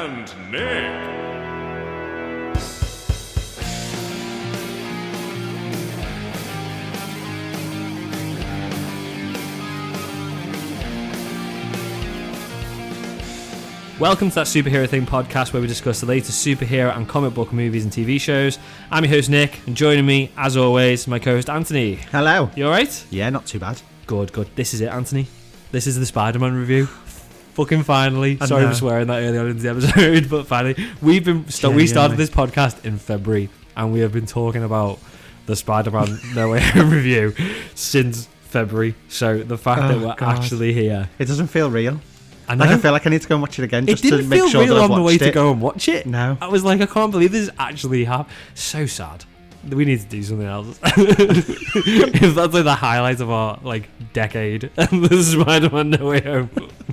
and Nick. Welcome to That Superhero Thing podcast, where we discuss the latest superhero and comic book movies and TV shows. I'm your host Nick, and joining me, as always, my co-host Anthony. Hello. You alright? Yeah, not too bad. Good. This is it, Anthony. This is the Spider-Man review. Fucking finally. Sorry for swearing that early on in the episode, but finally. We started this podcast in February, and we have been talking about the Spider-Man No Way Home review since February. So the fact that we're actually here. It doesn't feel real. I feel like I need to go and watch it again just to make sure that I've watched it. It didn't feel real on the way to go and watch it. No. I was like, I can't believe this actually happened. So sad. We need to do something else. If that's like the highlight of our decade, the Spider-Man No Way Home.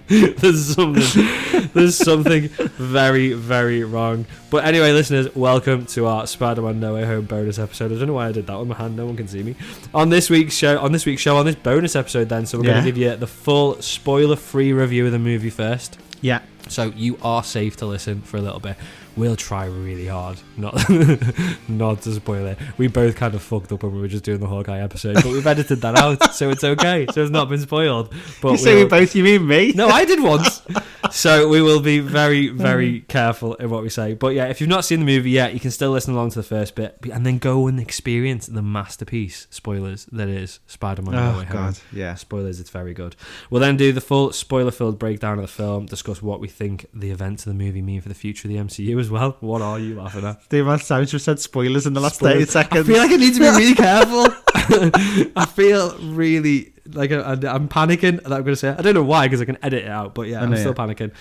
There's something very, very wrong. But anyway, listeners, welcome to our Spider-Man No Way Home bonus episode. I don't know why I did that with my hand. No one can see me. On this bonus episode, then, so we're going to give you the full spoiler-free review of the movie first. Yeah. So you are safe to listen for a little bit. We'll try really hard not to spoil it. We both kind of fucked up when we were just doing the Hawkeye episode, but we've edited that out, so it's okay. So it's not been spoiled. But you say we both, you mean me? No, I did once. So we will be very, very careful in what we say. But yeah, if you've not seen the movie yet, you can still listen along to the first bit and then go and experience the masterpiece, spoilers, that is Spider-Man No Way Home. God, yeah. Spoilers, it's very good. We'll then do the full spoiler-filled breakdown of the film, discuss what we think the events of the movie mean for the future of the MCU as well. What are you laughing at? The amount of times we've said spoilers in the last 30 seconds. I feel like I need to be really careful. I feel really like I'm panicking that I'm going to say it. I don't know why, because I can edit it out, but yeah, I'm still panicking.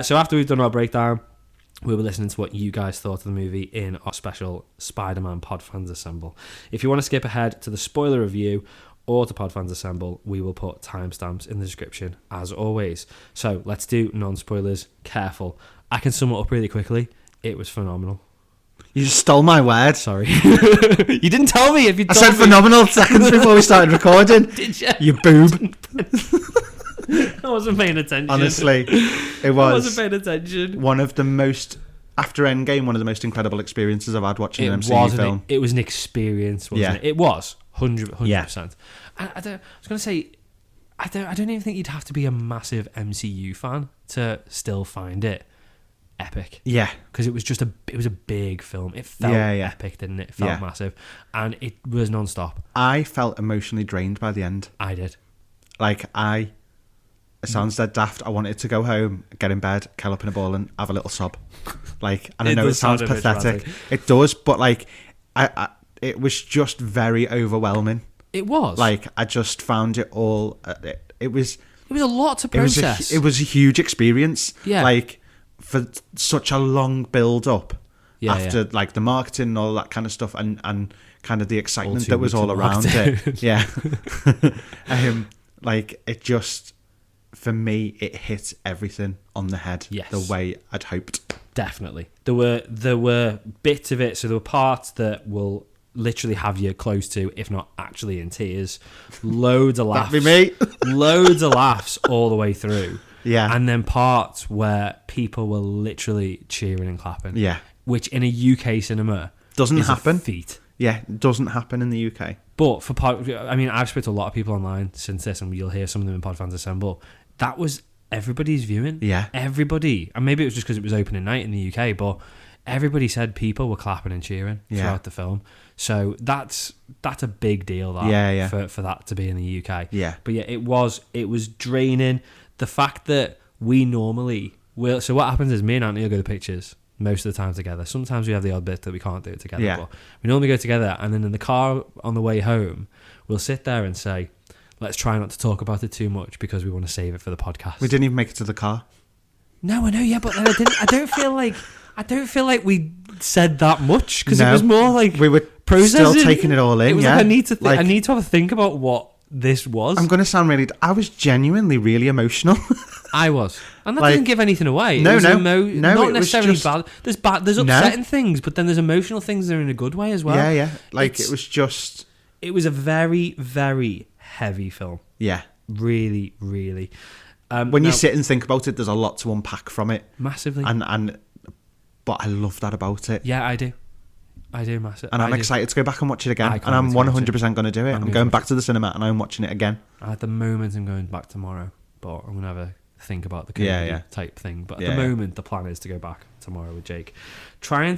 So after we've done our breakdown, we'll be listening to what you guys thought of the movie in our special Spider-Man Pod Fans Assemble. If you want to skip ahead to the spoiler review or to Pod Fans Assemble, we will put timestamps in the description as always. So let's do non-spoilers. Careful. I can sum it up really quickly. It was phenomenal. You just stole my word. Sorry. You didn't tell me. If you I said phenomenal seconds before we started recording. Did you? You boob. I wasn't paying attention. Honestly, it was. I wasn't paying attention. One of the most, after Endgame, one of the most incredible experiences I've had watching an MCU film. It was an experience, wasn't it? It was 100%. Yeah. I was going to say, I don't even think you'd have to be a massive MCU fan to still find it epic. Yeah, because it was a big film. It felt epic, didn't it? It felt massive, and it was non-stop. I felt emotionally drained by the end. I did. It sounds dead daft. I wanted to go home, get in bed, curl up in a ball and have a little sob. And I know it sounds pathetic. It does, but it was just very overwhelming. It was. I just found it all. It was a lot to process. It was a huge experience. Yeah. For such a long build up after the the marketing and all that kind of stuff and kind of the excitement that was all around it. Yeah. It just, for me, it hit everything on the head the way I'd hoped. Definitely. There were bits of it, so there were parts that will literally have you close to, if not actually in tears. Loads of laughs. That'd be me. Loads of laughs all the way through. Yeah. And then parts where people were literally cheering and clapping. Yeah. Which in a UK cinema doesn't happen. A feat. Yeah, it doesn't happen in the UK. But I've spoken to a lot of people online since this, and you'll hear some of them in Pod Fans Assemble. That was everybody's viewing. Yeah. Everybody. And maybe it was just because it was opening night in the UK, but everybody said people were clapping and cheering throughout the film. So that's a big deal. For that to be in the UK. Yeah. But yeah, it was draining. The fact that we normally will. So what happens is me and Anthony will go to pictures most of the time together. Sometimes we have the odd bit that we can't do it together. Yeah. But we normally go together, and then in the car on the way home, we'll sit there and say, let's try not to talk about it too much because we want to save it for the podcast. We didn't even make it to the car. No, I know, yeah, but then I don't feel like we said that much because it was more like we were processing. Still taking it all in. It was yeah, like I need to have a think about what this was. I'm going to sound really. I was genuinely really emotional. I was, and that doesn't give anything away. No, not it necessarily was just, bad. There's upsetting things, but then there's emotional things that are in a good way as well. Yeah. It was just. It was a very, very heavy film. Yeah, really, really. When you sit and think about it, there's a lot to unpack from it. Massively. And but I love that about it. Yeah, I do massive. And I'm excited to go back and watch it again. And I'm 100% going to do it. I'm going back to the cinema and I'm watching it again. At the moment, I'm going back tomorrow, but I'm going to have a think about the comedy type thing. But at the moment, the plan is to go back tomorrow with Jake. I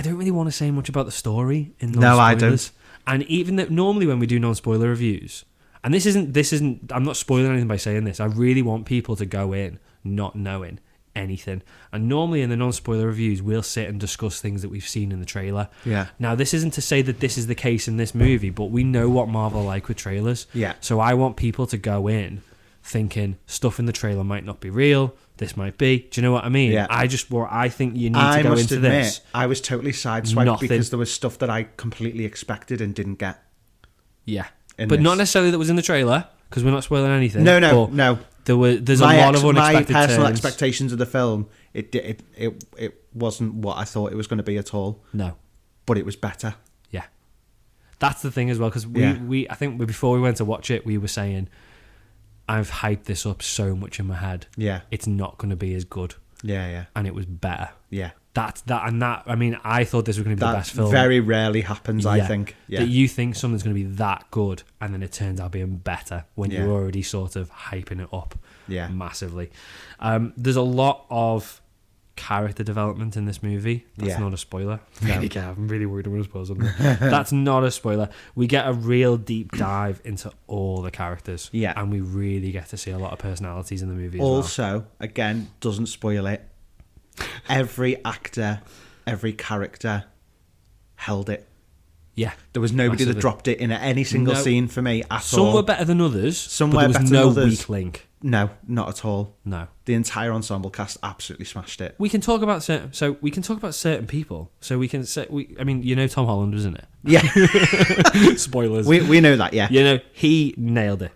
don't really want to say much about the story in non-spoilers. No, I don't. And even that, normally when we do non-spoiler reviews, and this isn't, I'm not spoiling anything by saying this. I really want people to go in not knowing anything. And normally in the non-spoiler reviews, we'll sit and discuss things that we've seen in the trailer. Yeah. Now, this isn't to say that this is the case in this movie, but we know what Marvel like with trailers. Yeah. So I want people to go in thinking stuff in the trailer might not be real. This might be. Do you know what I mean? Yeah. I think you need to go into this. I was totally sideswiped because there was stuff that I completely expected and didn't get. Yeah. But not necessarily that was in the trailer, because we're not spoiling anything. No. There's a lot of unexpected my personal turns. expectations of the film, it wasn't what I thought it was going to be at all. No. But it was better. Yeah. That's the thing as well, because I think before we went to watch it, we were saying, I've hyped this up so much in my head. Yeah. It's not going to be as good. Yeah. And it was better. Yeah. I mean, I thought this was going to be the best film. Very rarely happens, I think. Yeah. That you think something's going to be that good, and then it turns out being better when you're already sort of hyping it up massively. There's a lot of character development in this movie. That's not a spoiler. No. I'm really worried I'm going to spoil something. That's not a spoiler. We get a real deep dive into all the characters. Yeah. And we really get to see a lot of personalities in the movie also, again, doesn't spoil it. Every actor, every character held it. Yeah. There was nobody that dropped it in any single scene for me at all. Some were better than others, but there was no weak link. No, not at all. No. The entire ensemble cast absolutely smashed it. We can talk about certain people. So we can say, Tom Holland was in it. Yeah. Spoilers. We know that, yeah. He nailed it.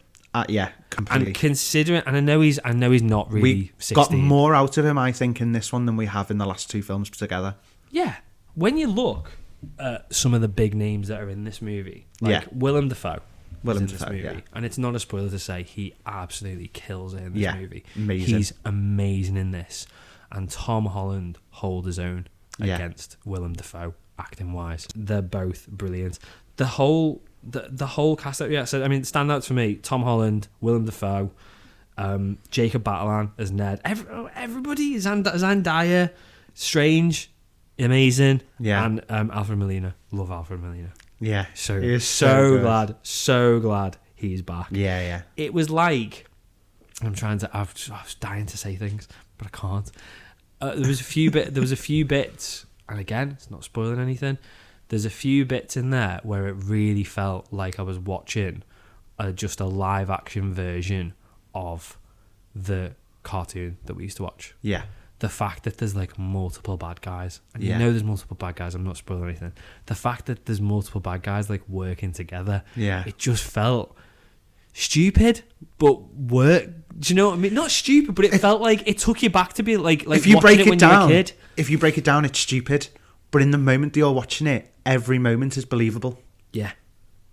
Yeah, completely. And considering, and I know he's not really 16. Got more out of him, I think, in this one than we have in the last two films together. Yeah. When you look at some of the big names that are in this movie, like Willem Dafoe is in this movie, and it's not a spoiler to say he absolutely kills it in this movie. Amazing. He's amazing in this, and Tom Holland hold his own against Willem Dafoe acting wise. They're both brilliant. The whole cast, standouts for me: Tom Holland, Willem Dafoe, Jacob Batalon as Ned. Everybody is Zendaya, Strange, amazing, and Alfred Molina. Love Alfred Molina. Yeah, so glad he's back. Yeah. It was like I was dying to say things, but I can't. There was a few bits, and again, it's not spoiling anything. There's a few bits in there where it really felt like I was watching just a live action version of the cartoon that we used to watch. Yeah. The fact that there's like multiple bad guys, and you know there's multiple bad guys, I'm not spoiling anything. The fact that there's multiple bad guys like working together, it just felt stupid, but work. Do you know what I mean? Not stupid, but it felt like it took you back to be like if you break it down, you were a kid. If you break it down, it's stupid. But in the moment that you're watching it, every moment is believable. Yeah.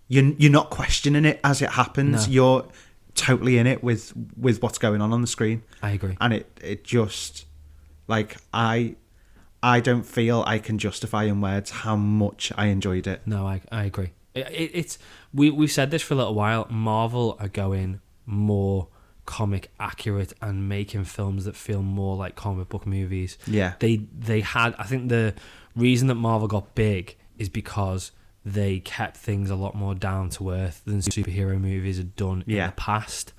You're not questioning it as it happens. No. You're totally in it with what's going on the screen. I agree. And it just, like, I don't feel I can justify in words how much I enjoyed it. No, I agree. We've said this for a little while. Marvel are going more comic accurate and making films that feel more like comic book movies. Yeah. They had, I think the reason that Marvel got big is because they kept things a lot more down to earth than superhero movies had done in the past.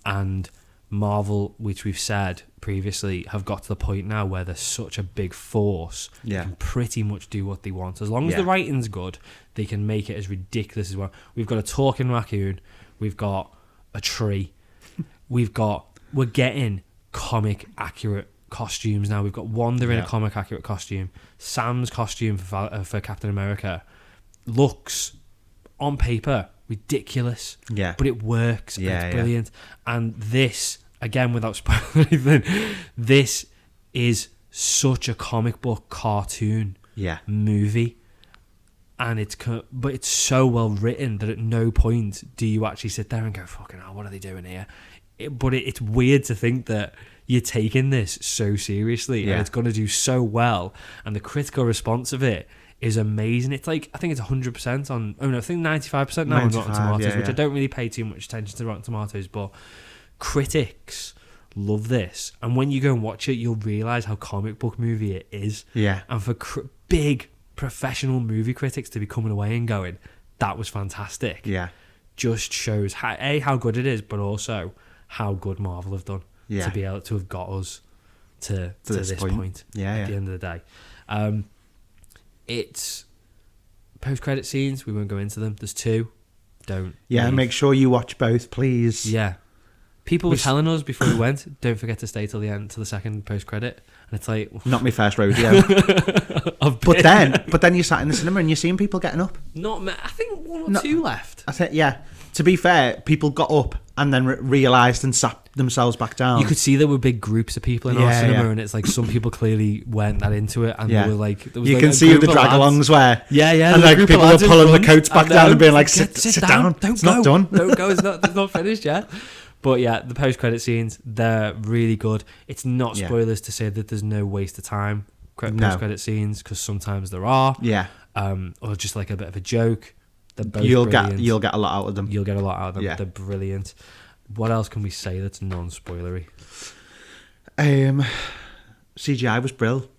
And Marvel, which we've said previously, have got to the point now where they're such a big force, they can pretty much do what they want. As long as the writing's good, they can make it as ridiculous as well. We've got a talking raccoon, we've got a tree, we're getting comic accurate costumes now. We've got Wanda in a comic accurate costume. Sam's costume for Captain America looks on paper ridiculous, but it works. And it's brilliant. And this, again, without spoiling anything, this is such a comic book cartoon movie, and it's so well written that at no point do you actually sit there and go, fucking hell, what are they doing here? But it's weird to think that you're taking this so seriously and it's going to do so well, and the critical response of it is amazing. It's like, I think it's 100% on, I think 95% now on Rotten Tomatoes, which I don't really pay too much attention to Rotten Tomatoes, but critics love this, and when you go and watch it, you'll realise how comic book movie it is. Yeah. And for big professional movie critics to be coming away and going, that was fantastic. Yeah. Just shows how good it is, but also how good Marvel have done to be able to have got us to this point. At the end of the day. It's post-credit scenes. We won't go into them. There's 2. Don't. Yeah, make sure you watch both, please. Yeah. People were telling us before we went, don't forget to stay till the end, till the second post-credit. And it's like... Not my first rodeo. But then you sat in the cinema and you're seeing people getting up. I think 1 or 2 left. I think, yeah. To be fair, people got up and then realised and sat themselves back down. You could see there were big groups of people in our cinema, and it's like some people clearly weren't that into it, and they were like, there was you like can see who the drag-alongs were. Yeah, and like people were pulling the coats back down and being like, sit down. Don't go. Not done. Don't go. It's not finished yet. But yeah, the post-credit scenes, they're really good. It's not spoilers to say that there's no waste of time post-credit scenes, because sometimes there are. Yeah. Or just like a bit of a joke. They're both you'll brilliant. get a lot out of them. You'll get a lot out of them. Yeah. They're brilliant. What else can we say that's non-spoilery? CGI was brilliant.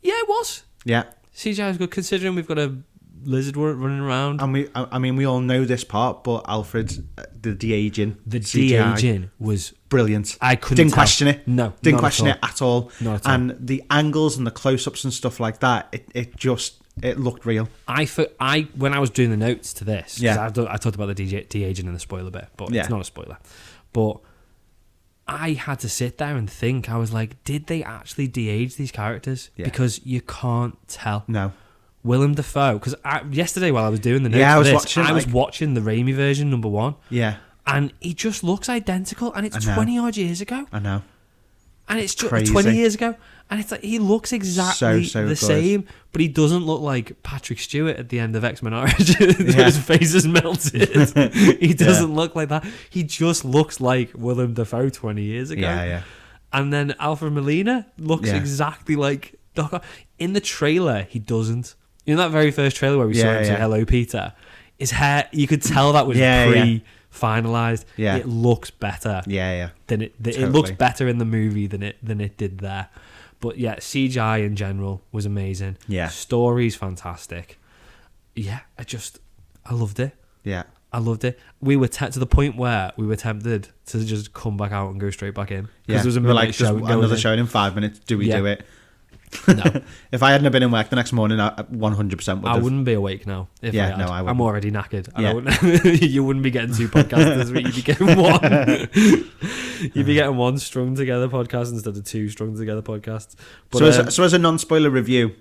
Yeah, it was. Yeah. CGI was good, considering we've got a lizard running around. And we all know this part, but Alfred's the de-aging. The de-aging was brilliant. I didn't question it. No, didn't question it at all. Not at all. And the angles and the close-ups and stuff like that, it looked real. When I was doing the notes to this, I talked about the de-aging in the spoiler bit, but it's not a spoiler. But I had to sit there and think. I was like, did they actually de-age these characters? Yeah. Because you can't tell. No. Willem Dafoe, because yesterday while I was doing the notes I was watching the Raimi version, number 1. Yeah. And he just looks identical, and it's 20 odd years ago. I know. And it's just 20 years ago. And it's like, he looks exactly the same, but he doesn't look like Patrick Stewart at the end of X-Men Origins. His face is melted. He doesn't look like that. He just looks like Willem Dafoe 20 years ago. Yeah. And then Alfred Molina looks exactly like Doc Ock. In the trailer, he doesn't. In that very first trailer where we saw him say, "Hello, Peter," his hair, you could tell that was pre-finalized. Yeah. It looks better. Yeah. Totally. It looks better in the movie than it did there. But yeah, CGI in general was amazing. Yeah. Story's fantastic. Yeah, I loved it. Yeah. I loved it. We were to the point where we were tempted to just come back out and go straight back in. Because there was a midnight show. Another show in 5 minutes. Do we do it? No. If I hadn't been in work the next morning, I 100% would. I wouldn't be awake now. I had. I wouldn't. I'm already knackered. You wouldn't be getting 2 podcasts this week. You'd be getting 1. You'd be getting 1 strung together podcast instead of 2 strung together podcasts. But, so as a non-spoiler review,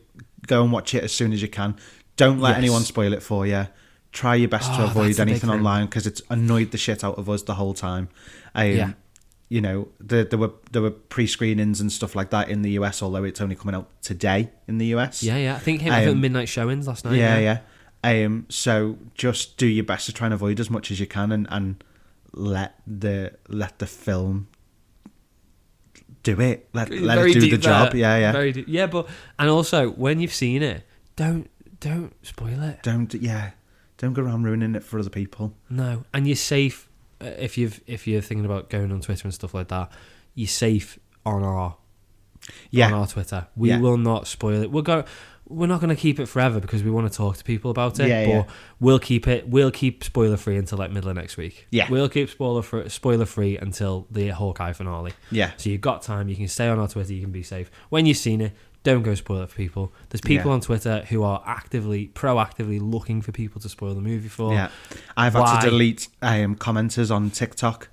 go and watch it as soon as you can. Don't let anyone spoil it for you. Try your best to avoid anything online, because it's annoyed the shit out of us the whole time. You know, there were pre-screenings and stuff like that in the US, although it's only coming out today in the US. Yeah. I think it was midnight showings last night. Yeah. So just do your best to try and avoid as much as you can, and let the film do it. Let it do the job. Yeah. Very deep. Yeah, but and also when you've seen it, don't spoil it. Don't go around ruining it for other people. No, and you're safe. If you're thinking about going on Twitter and stuff like that, you're safe on our Twitter. We will not spoil it. We're not going to keep it forever, because we want to talk to people about it. But we'll keep spoiler free until like middle of next week. Yeah, we'll keep spoiler free until the Hawkeye finale. Yeah. So you've got time. You can stay on our Twitter. You can be safe. When you've seen it, don't go spoil it for people. There's people on Twitter who are proactively looking for people to spoil the movie for. Yeah, I've had to delete commenters on TikTok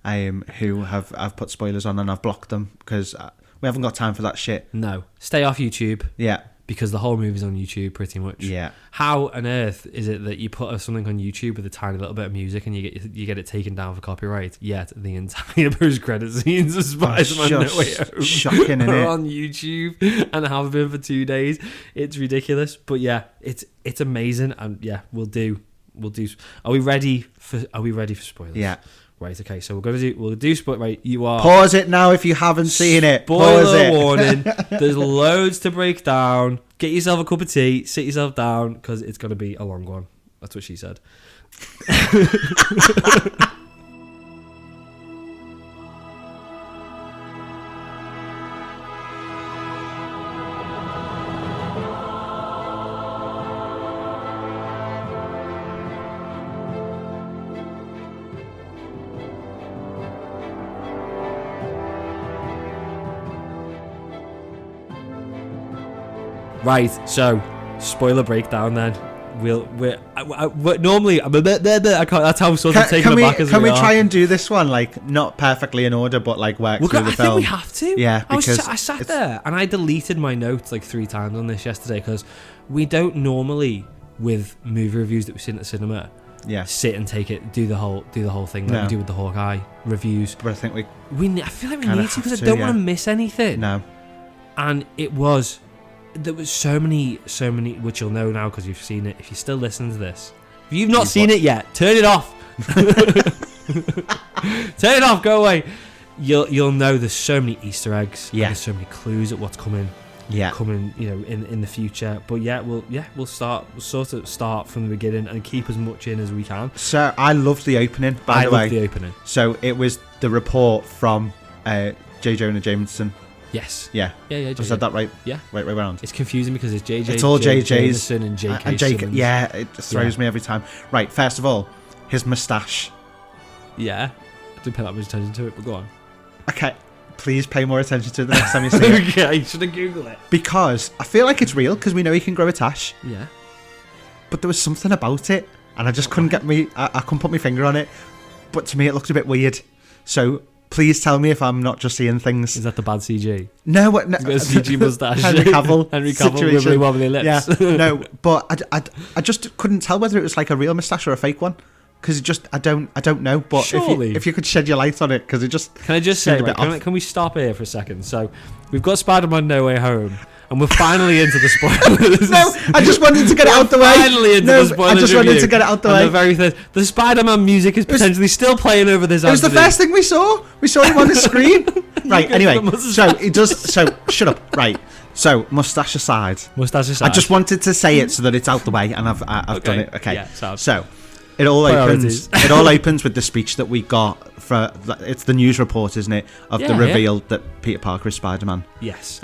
who have put spoilers on, and I've blocked them because we haven't got time for that shit. No, stay off YouTube. Yeah. Because the whole movie's on YouTube pretty much. Yeah. How on earth is it that you put something on YouTube with a tiny little bit of music and you get it taken down for copyright? Yet the entire post-credit scenes of Spider-Man No Way Home shocking, are on YouTube and have been for 2 days. It's ridiculous, but yeah, it's amazing, and yeah, we'll do. Are we ready for spoilers? Yeah. Right, okay, so we'll do right, you are... Pause it now if you haven't seen it. Spoiler warning. There's loads to break down. Get yourself a cup of tea, sit yourself down, because it's going to be a long one. That's what she said. Right, so spoiler breakdown then. Normally I can't, that's how I'm sort of taking it back as Can we try and do this one like not perfectly in order, but like work through the film? I think we have to. Yeah, because I sat there and I deleted my notes like 3 times on this yesterday because we don't normally with movie reviews that we've seen at the cinema. Yeah. Sit and take it, do the whole thing like we do with the Hawkeye reviews. But I think I feel like we need to because I don't want to miss anything. No. And there was so many, which you'll know now because you've seen it. If you're still listening to this, if you've not seen it yet, turn it off. Turn it off. Go away. You'll know there's so many Easter eggs. Yeah. There's so many clues at what's coming. Yeah. Coming, in the future. But we'll start from the beginning and keep as much in as we can. So I loved the opening. By the way, I loved the opening. So it was the report from J. Jonah Jameson. Yes. Yeah. I said that right? Yeah. Right way around. It's confusing because it's JJ. It's all JJ's. Jameson and JK. And JK. Yeah, it throws me every time. Right, first of all, his moustache. Yeah. I didn't pay that much attention to it, but go on. Okay. Please pay more attention to it the next time you see it. Okay, should I Google it? Because I feel like it's real because we know he can grow a tash. Yeah. But there was something about it and I just couldn't I couldn't put my finger on it. But to me it looked a bit weird. So please tell me if I'm not just seeing things. Is that the bad CG? No, He's got a CG moustache. Henry Cavill with really wobbly lips. Yeah, no, but I just couldn't tell whether it was like a real moustache or a fake one because I don't know. But surely, if you could shed your light on it, because it just can I just say, can we stop here for a second? So we've got Spider-Man No Way Home. And we're finally into the spoilers. No, I just wanted to get it out the way. Finally into the spoilers. I just wanted to get it out the way. The Spider-Man music is potentially still playing over this. It was the first thing we saw. We saw him on the screen. Right. Anyway, so it does. So shut up. Right. So mustache aside. I just wanted to say it so that it's out the way, and I've done it. Okay. Yeah, so it all opens. It all opens with the speech that we got for. It's the news report, isn't it, of the reveal that Peter Parker is Spider-Man. Yes.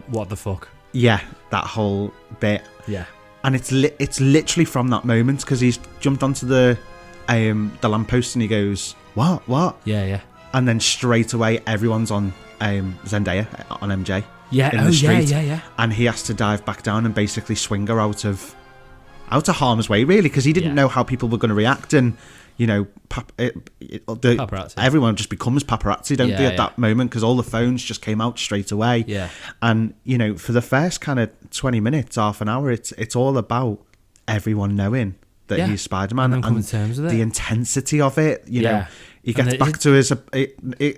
What the fuck. Yeah, that whole bit. Yeah, and it's literally from that moment because he's jumped onto the lamppost and he goes, what? Yeah. And then straight away everyone's on Zendaya on MJ. Yeah, in the street, yeah. And he has to dive back down and basically swing her out of harm's way, really, because he didn't know how people were going to react, and paparazzi. Everyone just becomes paparazzi, don't they, at that moment, because all the phones just came out straight away. Yeah. And, for the first kind of 20 minutes, half an hour, it's all about everyone knowing that he's Spider-Man and coming to terms with it. The intensity of it, you know. He gets back to his...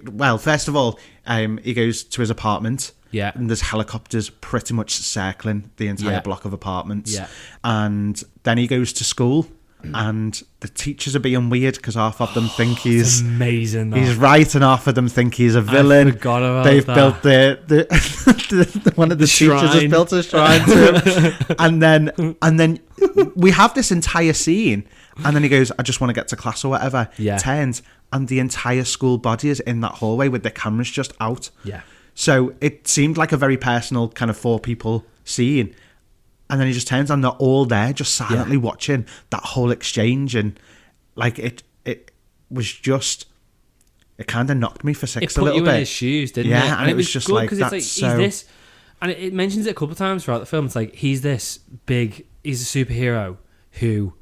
well, first of all, he goes to his apartment. Yeah. And there's helicopters pretty much circling the entire block of apartments. Yeah. And then he goes to school. And the teachers are being weird because half of them think he's amazing. He's right, and half of them think he's a villain. I forgot about They've that. built the one of the teachers has built a shrine to him, and then we have this entire scene, and then he goes, "I just want to get to class" or whatever. Yeah. Turns, and the entire school body is in that hallway with their cameras just out. Yeah. So it seemed like a very personal kind of 4 people scene. And then he just turns and they're all there just silently watching that whole exchange. And like it was just, it kind of knocked me for 6 a little bit. It put you in his shoes, didn't it? Yeah, and it was just like, that's it's so... he's this, and it mentions it a couple of times throughout the film. It's like, he's this big, he's a superhero who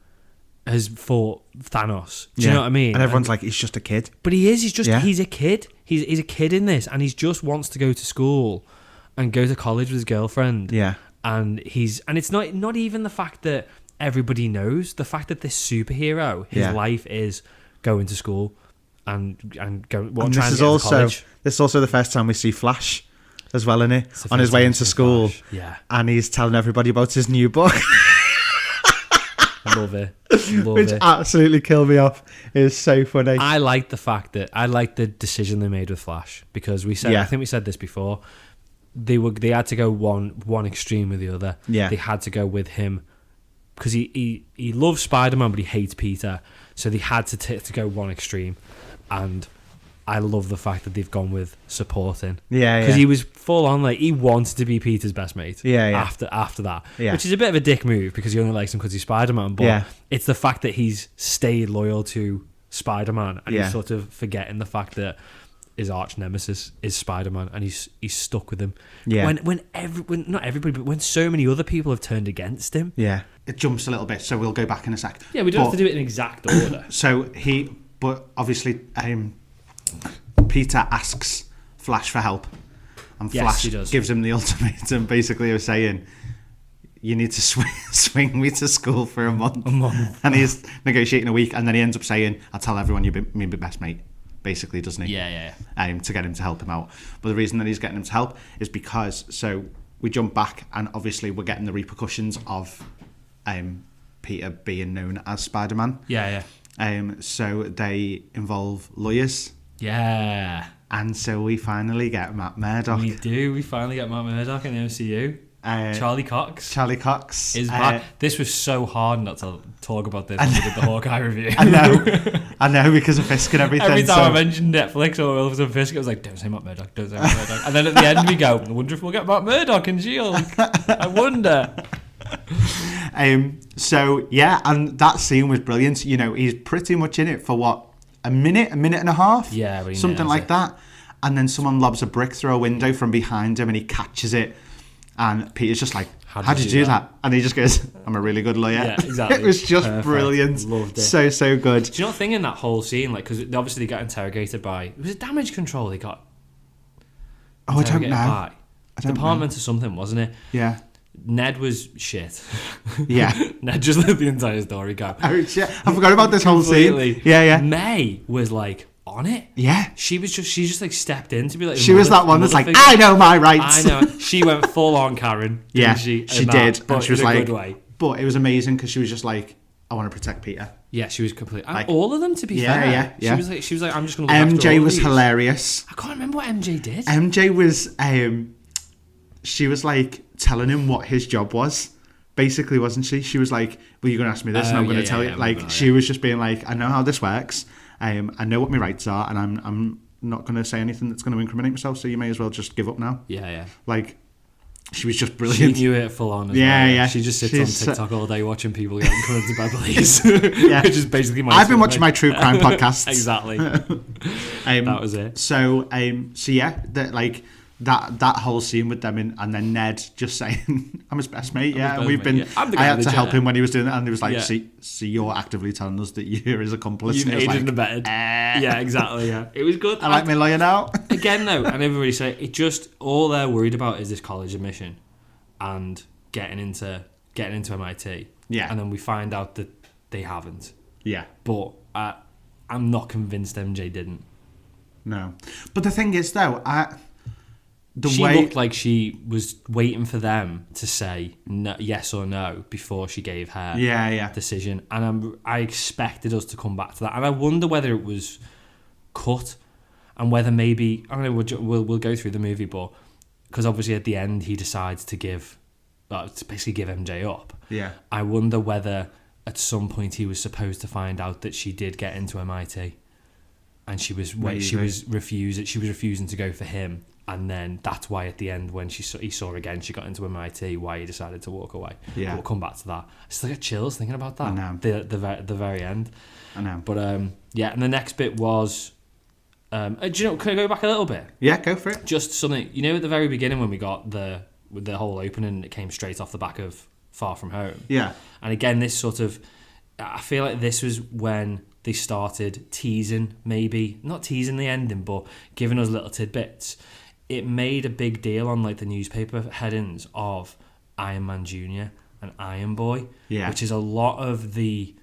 has fought Thanos. Do you know what I mean? And everyone's like, he's just a kid. But he is, he's a kid. He's a kid in this, and he just wants to go to school and go to college with his girlfriend. Yeah. And it's not even the fact that everybody knows, the fact that this superhero, his life is going to school and going. And this is also the first time we see Flash as well, isn't it? On his way into school. Flash. Yeah. And he's telling everybody about his new book. Love it. Which absolutely killed me off. It was so funny. I like the decision they made with Flash, because I think we said this before. They had to go one extreme or the other. Yeah. They had to go with him because he loves Spider-Man, but he hates Peter. So they had to go one extreme, and I love the fact that they've gone with supporting. Yeah, because he was full on, like, he wanted to be Peter's best mate. Yeah. After that, yeah. Which is a bit of a dick move because he only likes him because he's Spider-Man. But it's the fact that he's stayed loyal to Spider-Man, and he's sort of forgetting the fact that his arch nemesis is Spider-Man, and he's stuck with him. Yeah. When not everybody, but when so many other people have turned against him. Yeah. It jumps a little bit, so we'll go back in a sec. Yeah, we don't have to do it in exact order. But obviously, Peter asks Flash for help, and Flash gives him the ultimatum, basically of saying, you need to swing me to school for a month. And he's negotiating a week, and then he ends up saying, I'll tell everyone you're my best mate, basically, doesn't he? Yeah. To get him to help him out. But the reason that he's getting him to help is because, so we jump back, and obviously we're getting the repercussions of Peter being known as Spider-Man. Yeah. So they involve lawyers. Yeah. And so we finally get Matt Murdock. We do. We finally get Matt Murdock in the MCU. Charlie Cox is back. This was so hard not to talk about this when we did the Hawkeye review. I know, because of Fisk and everything. Every time I mentioned Netflix or all of Fisk, I was like, don't say Matt Murdock. And then at the end we go, I wonder if we'll get Matt Murdock in S.H.I.E.L.D. I wonder. And that scene was brilliant. You know, he's pretty much in it for a minute and a half? Yeah, something like that. And then someone lobs a brick through a window from behind him, and he catches it. And Peter's just like, how did you do that? And he just goes, I'm a really good lawyer. Yeah, exactly. It was just brilliant. Loved it. So good. Do you not think in that whole scene, like, because obviously they got interrogated by, was it damage control they got? I don't know. Department or something, wasn't it? Yeah. Ned was shit. Yeah. Ned just let the entire story go. Oh shit! I forgot about this whole scene. Yeah. May was like on it. Yeah. She just like stepped in to be like. She was that one that's like, I know my rights. I know. She went full on Karen. Yeah. She did. But she was in a like, good way. But it was amazing because she was just like, I want to protect Peter. Yeah, she was completely. Like, all of them, to be fair. Yeah. She was like, I'm just going to look after all MJ was these. hilarious. I can't remember what MJ did. MJ was, she was like telling him what his job was, basically, wasn't she? She was like, well, you're going to ask me this, and I'm going to tell you. Like, she was just being like, I know how this works. I know what my rights are, and I'm not going to say anything that's going to incriminate myself. So you may as well just give up now. Yeah. Like, she was just brilliant. She knew it full on. Yeah. She just sits on TikTok all day watching people getting cut into Beverly's. Yeah. Which is basically my. I've been watching my true crime podcasts. Exactly. That was it. So yeah, that whole scene with them and then Ned just saying, I'm his best mate, and we've been. I had to help him when he was doing it, and he was like, see, you're actively telling us that you're his accomplice. You've aided and abetted. Yeah, exactly. Yeah, it was good. I like my lawyer now. Again, though, and everybody say it. Just all they're worried about is this college admission and getting into MIT. Yeah, and then we find out that they haven't. Yeah, but I'm not convinced MJ didn't. No, but the thing is, though, she looked like she was waiting for them to say no, yes or no before she gave her decision, and I expected us to come back to that, and I wonder whether it was cut, and whether maybe I don't know. We'll go through the movie, but because obviously at the end he decides to basically give MJ up. Yeah, I wonder whether at some point he was supposed to find out that she did get into MIT, and she was refusing to go for him. And then that's why at the end, when he saw her again, she got into MIT, why he decided to walk away. Yeah. But we'll come back to that. I still get chills thinking about that. I know. The very end. I know. But and the next bit was, do you know, can I go back a little bit? Yeah, go for it. Just something, at the very beginning when we got the whole opening, it came straight off the back of Far From Home. Yeah. And again, this sort of, I feel like this was when they started teasing, maybe, not teasing the ending, but giving us little tidbits. It made a big deal on like the newspaper headings of Iron Man Jr. and Iron Boy, which is a lot of the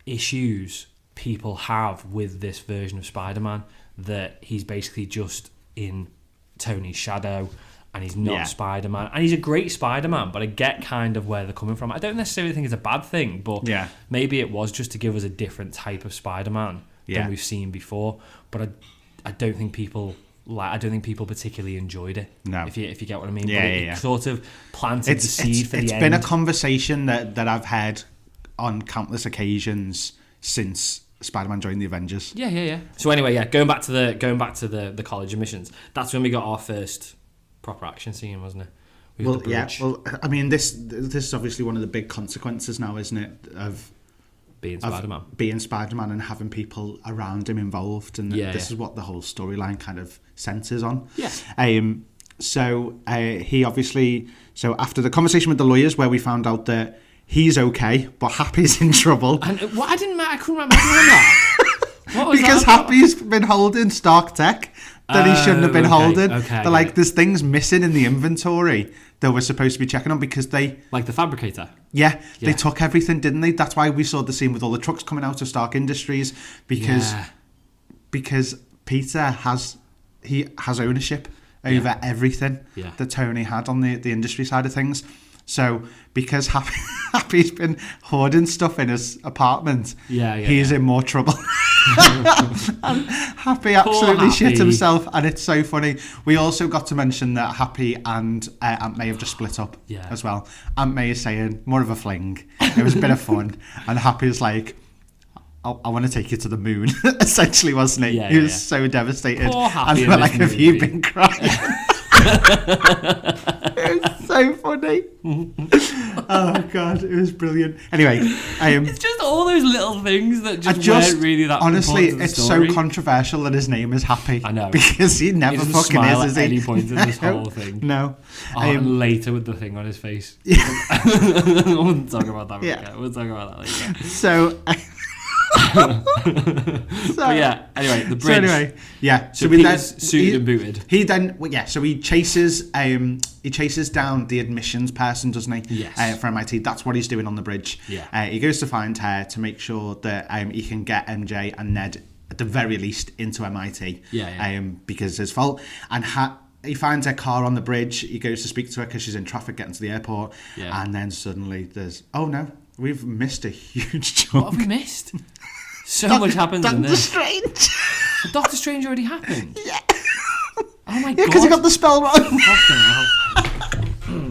issues people have with this version of Spider-Man, that he's basically just in Tony's shadow, and he's not Spider-Man. And he's a great Spider-Man, but I get kind of where they're coming from. I don't necessarily think it's a bad thing, but maybe it was just to give us a different type of Spider-Man than we've seen before. But I don't think people particularly enjoyed it. No, if you get what I mean. It sort of planted the seed for the end. It's been a conversation that I've had on countless occasions since Spider-Man joined the Avengers. Yeah. So anyway, going back to the college admissions. That's when we got our first proper action scene, wasn't it? Well, I mean, this is obviously one of the big consequences now, isn't it, of being Spider-Man and having people around him involved, and this is what the whole storyline kind of centres on. So he obviously, after the conversation with the lawyers where we found out that he's okay, but Happy's in trouble. And I couldn't remember that. What was because that Happy's been holding Stark tech that he shouldn't have been holding. Okay, They're like, there's things missing in the inventory that we're supposed to be checking on because they... Like the fabricator? Yeah, they took everything, didn't they? That's why we saw the scene with all the trucks coming out of Stark Industries because Peter has ownership over everything that Tony had on the industry side of things. So because Happy's been hoarding stuff in his apartment, he's in more trouble. And Happy absolutely shit himself, and it's so funny. We also got to mention that Happy and Aunt May have just split up as well. Aunt May is saying more of a fling. It was a bit of fun, and Happy's like, I want to take you to the moon, essentially, wasn't he? He was so devastated. Poor Happy. And we're like, have you been crying? It was so funny. Oh god, it was brilliant. Anyway, it's just all those little things that just weren't really that honestly, important to the it's story. So controversial that his name is Happy. I know, because he never fucking is at he? any point in this whole thing. No. And later with the thing on his face. I wouldn't talk about that. We'll talk about that later. So. Anyway, the bridge. So Peter's suited and booted. He then, so he chases down the admissions person, doesn't he? Yes. For MIT. That's what he's doing on the bridge. Yeah. He goes to find her to make sure that he can get MJ and Ned at the very least into MIT. Because it's his fault. And he finds her car on the bridge. He goes to speak to her because she's in traffic getting to the airport. Yeah. And then suddenly there's, oh no, we've missed a huge chunk. What have we missed? So much happens in this. Doctor Strange. Doctor Strange already happened? Yeah. Oh my god. because he got the spell wrong.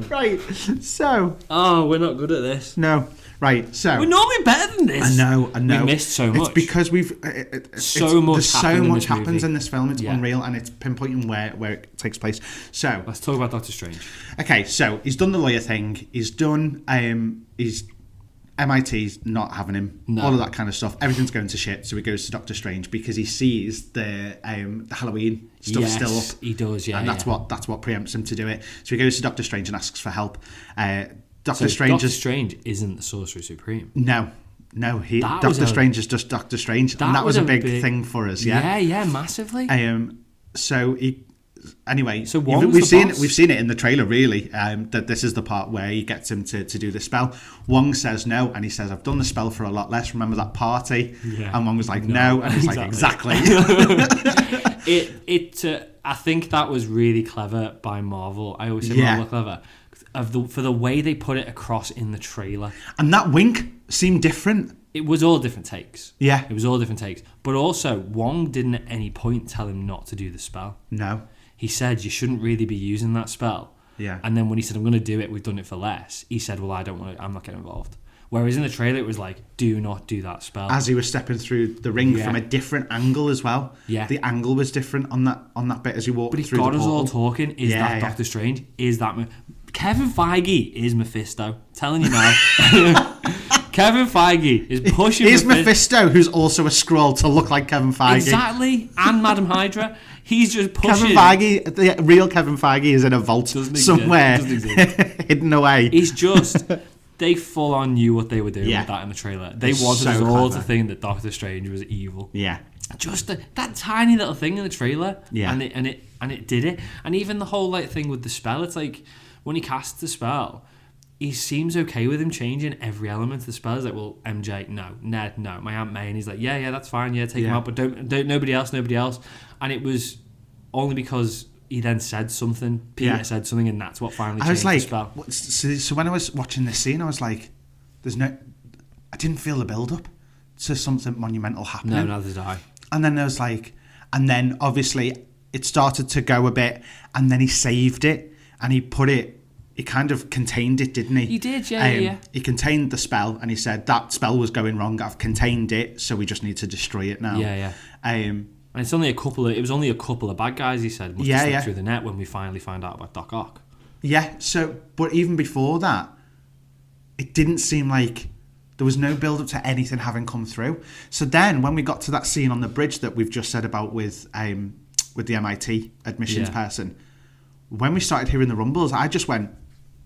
Right, so... Oh, we're not good at this. No. Right, so... We're normally better than this. I know. We missed so much. It's because we've... There's so much happens in this film. It's unreal, and it's pinpointing where it takes place. So... Let's talk about Doctor Strange. Okay, so he's done the lawyer thing. He's done... MIT's not having him. No. All of that kind of stuff. Everything's going to shit. So he goes to Doctor Strange because he sees the Halloween stuff still up. He does, yeah. And that's what preempts him to do it. So he goes to Doctor Strange and asks for help. Doctor Strange isn't the Sorcerer Supreme. No. Doctor Strange is just Doctor Strange, and that was a big thing for us. Yeah, massively. So he. Anyway, so we've seen it in the trailer, really, that this is the part where he gets him to do the spell. Wong says no, and he says, I've done the spell for a lot less. Remember that party? Yeah. And Wong was like, no. And he's like, exactly. I think that was really clever by Marvel. I always say Marvel are clever. For the way they put it across in the trailer. And that wink seemed different. It was all different takes. Yeah. It was all different takes. But also, Wong didn't at any point tell him not to do the spell. No. He said, you shouldn't really be using that spell. Yeah. And then when he said, I'm going to do it, we've done it for less, he said, well, I'm not getting involved. Whereas in the trailer, it was like, do not do that spell. As he was stepping through the ring from a different angle as well. Yeah. The angle was different on that bit as he walked through the portal. But he got us all talking. Is that Doctor Strange? Is that... Kevin Feige is Mephisto. I'm telling you now. Kevin Feige is pushing... He's Mephisto, who's also a Skrull to look like Kevin Feige. Exactly. And Madam Hydra. He's just pushing... Kevin Feige, the real Kevin Feige is in a vault somewhere, hidden away. He's just... They full on knew what they were doing with that in the trailer. They wanted us all to think that Doctor Strange was evil. Yeah. Just that tiny little thing in the trailer. Yeah. And it did it. And even the whole thing with the spell, it's like when he casts the spell, he seems okay with him changing every element of the spell. He's like, well, MJ, no. Ned, no. My Aunt May. And he's like, yeah, that's fine. Yeah, take him out. But don't nobody else. And it was only because he then said something. Peter said something, and that's what finally changed the spell. So when I was watching this scene, I was like, I didn't feel the build-up to something monumental happening. No, neither did I. And then there was and then obviously it started to go a bit, and then he saved it, and he kind of contained it, didn't he? He did, yeah. He contained the spell, and he said, that spell was going wrong, I've contained it, so we just need to destroy it now. Yeah. And it was only a couple of bad guys, he said, must have slipped through the net when we finally find out about Doc Ock. Yeah, but even before that, it didn't seem like there was no build-up to anything having come through. So then, when we got to that scene on the bridge that we've just said about with the MIT admissions person, when we started hearing the rumbles, I just went,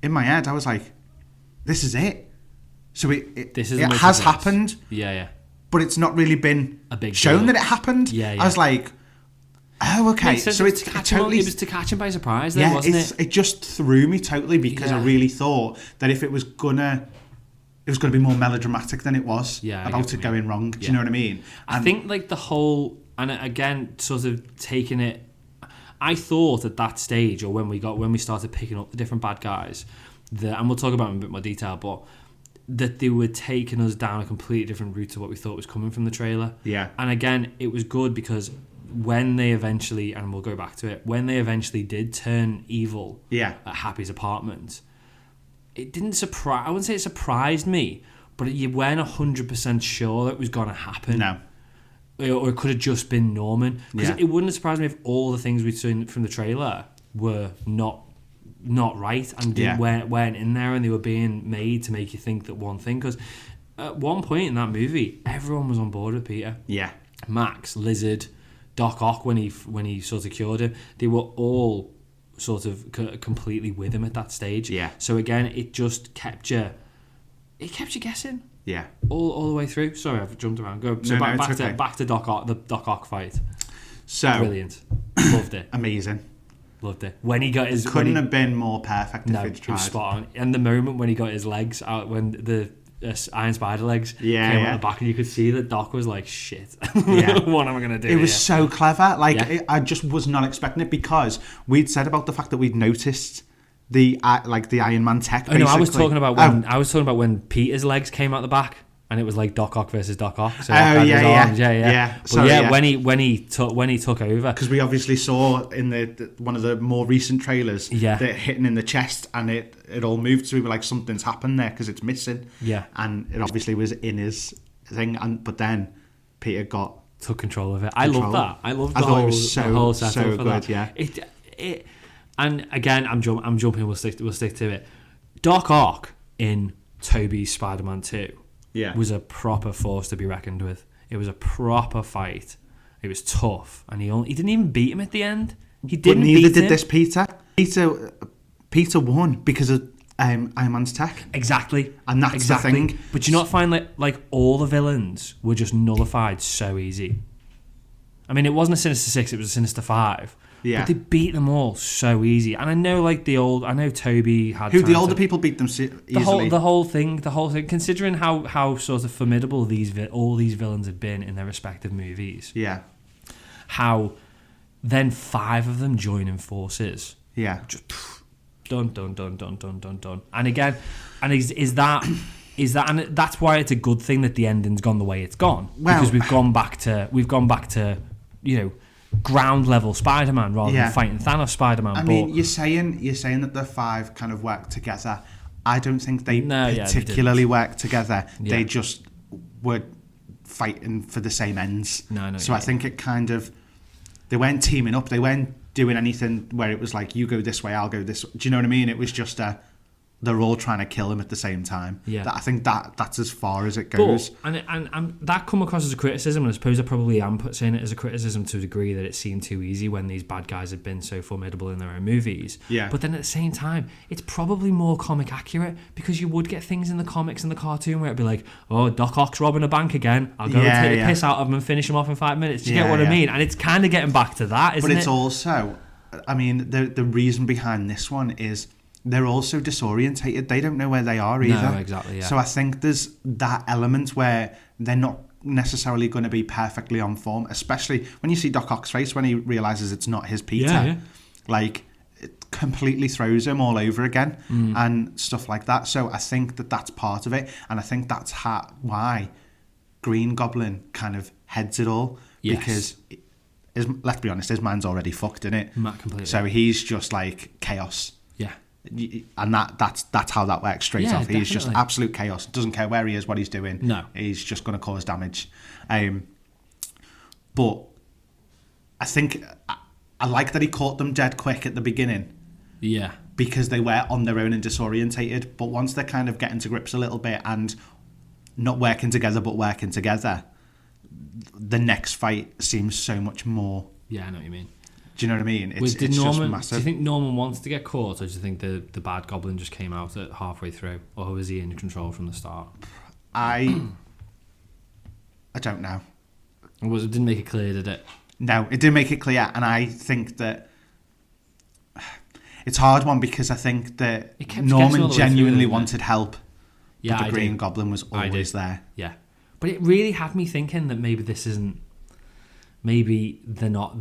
in my head, I was like, this is it. So it has happened. Yeah. But it's not really been a big shown deal. that it happened. Yeah. I was like, oh, okay. So it was to catch him by surprise, then, wasn't it? It just threw me totally, because I really thought that if it was gonna be more melodramatic than it was about it going wrong. Do you know what I mean? I think the whole, and again, sort of taking it, I thought at that stage, or when we started picking up the different bad guys, and we'll talk about them in a bit more detail, but that they were taking us down a completely different route to what we thought was coming from the trailer. Yeah. And again, it was good because when they eventually, and we'll go back to it, when they eventually did turn evil at Happy's apartment, it didn't surprise. I wouldn't say it surprised me, but you weren't 100% sure that it was going to happen. No. Or it could have just been Norman. Because it wouldn't have surprised me if all the things we'd seen from the trailer were not right and weren't in there, and they were being made to make you think that one thing. Because at one point in that movie, everyone was on board with Peter. Yeah. Max, Lizard, Doc Ock when he sort of cured him, they were all sort of completely with him at that stage. Yeah. So again, it just kept you guessing. Yeah. All the way through. Sorry, I've jumped around. Back to Doc Ock, the Doc Ock fight. So brilliant. Loved it. Amazing. Loved it. When he got his couldn't have been more perfect if he'd tried. It was spot on. And the moment when he got his legs out, when the Iron Spider legs came out the back, and you could see that Doc was like, shit. What am I going to do? It was so clever. I just was not expecting it, because we'd said about the fact that we'd noticed the Iron Man tech. Oh, no, I was talking about when Peter's legs came out the back, and it was like Doc Ock versus Doc Ock. So when he took over, because we obviously saw in the one of the more recent trailers that hitting in the chest, and it all moved. So we were like, something's happened there because it's missing. Yeah, and it obviously was in his thing, but then Peter took control of it. I love that. I love the whole setup so for good. That. Yeah. And again, I'm jumping. We'll stick to it. Doc Ock in Tobey's Spider-Man 2 was a proper force to be reckoned with. It was a proper fight. It was tough, and he didn't even beat him at the end. He didn't. But neither did this Peter. Peter won because of Iron Man's tech. Exactly, and that's the thing. But you not find that like all the villains were just nullified so easy. I mean, it wasn't a Sinister Six; it was a Sinister Five. Yeah. But they beat them all so easy. And I know Tobey had... the older people beat them easily. The whole thing, considering how sort of formidable all these villains had been in their respective movies. Yeah. How then 5 of them joining forces. Yeah. Just dun. And again, and is that... and that's why it's a good thing that the ending's gone the way it's gone. Well, because we've gone back to, ground level Spider-Man rather than fighting Thanos Spider-Man. I mean, you're saying that the 5 kind of work together. I don't think they particularly worked together. Yeah. They just were fighting for the same ends. So I think it kind of, they weren't teaming up. They weren't doing anything where it was like, you go this way, I'll go this way. Do you know what I mean? It was just they're all trying to kill him at the same time. Yeah, I think that's as far as it goes. But, and that come across as a criticism, and I suppose I probably am saying it as a criticism to a degree that it seemed too easy when these bad guys had been so formidable in their own movies. Yeah. But then at the same time, it's probably more comic accurate, because you would get things in the comics and the cartoon where it'd be like, oh, Doc Ock's robbing a bank again. I'll go and take the piss out of him and finish him off in 5 minutes. Do you get what I mean? And it's kind of getting back to that, isn't it? But it's also, I mean, the reason behind this one is, they're also disorientated. They don't know where they are either. No, exactly, yeah. So I think there's that element where they're not necessarily going to be perfectly on form, especially when you see Doc Ock's face when he realises it's not his Peter. Yeah. like it completely throws him all over again and stuff like that. So I think that's part of it, and I think that's why Green Goblin kind of heads it all, because let's be honest, his mind's already fucked, in it. Completely. So he's just like chaos. Yeah. And that's how that works straight off. He's just absolute chaos. Doesn't care where he is, what he's doing. No. He's just going to cause damage. But I think I like that he caught them dead quick at the beginning. Yeah. Because they were on their own and disorientated. But once they're kind of getting to grips a little bit and not working together but working together, the next fight seems so much more. Yeah, I know what you mean. Do you know what I mean? It's Norman, just massive. do you think Norman wants to get caught, or do you think the bad goblin just came out at halfway through, or was he in control from the start? I don't know. It didn't make it clear, did it? No, it didn't make it clear, and I think that it's a hard one, because I think that Norman genuinely wanted help. Yeah, but the Green Goblin was always there. Yeah, but it really had me thinking that maybe this isn't. Maybe they're not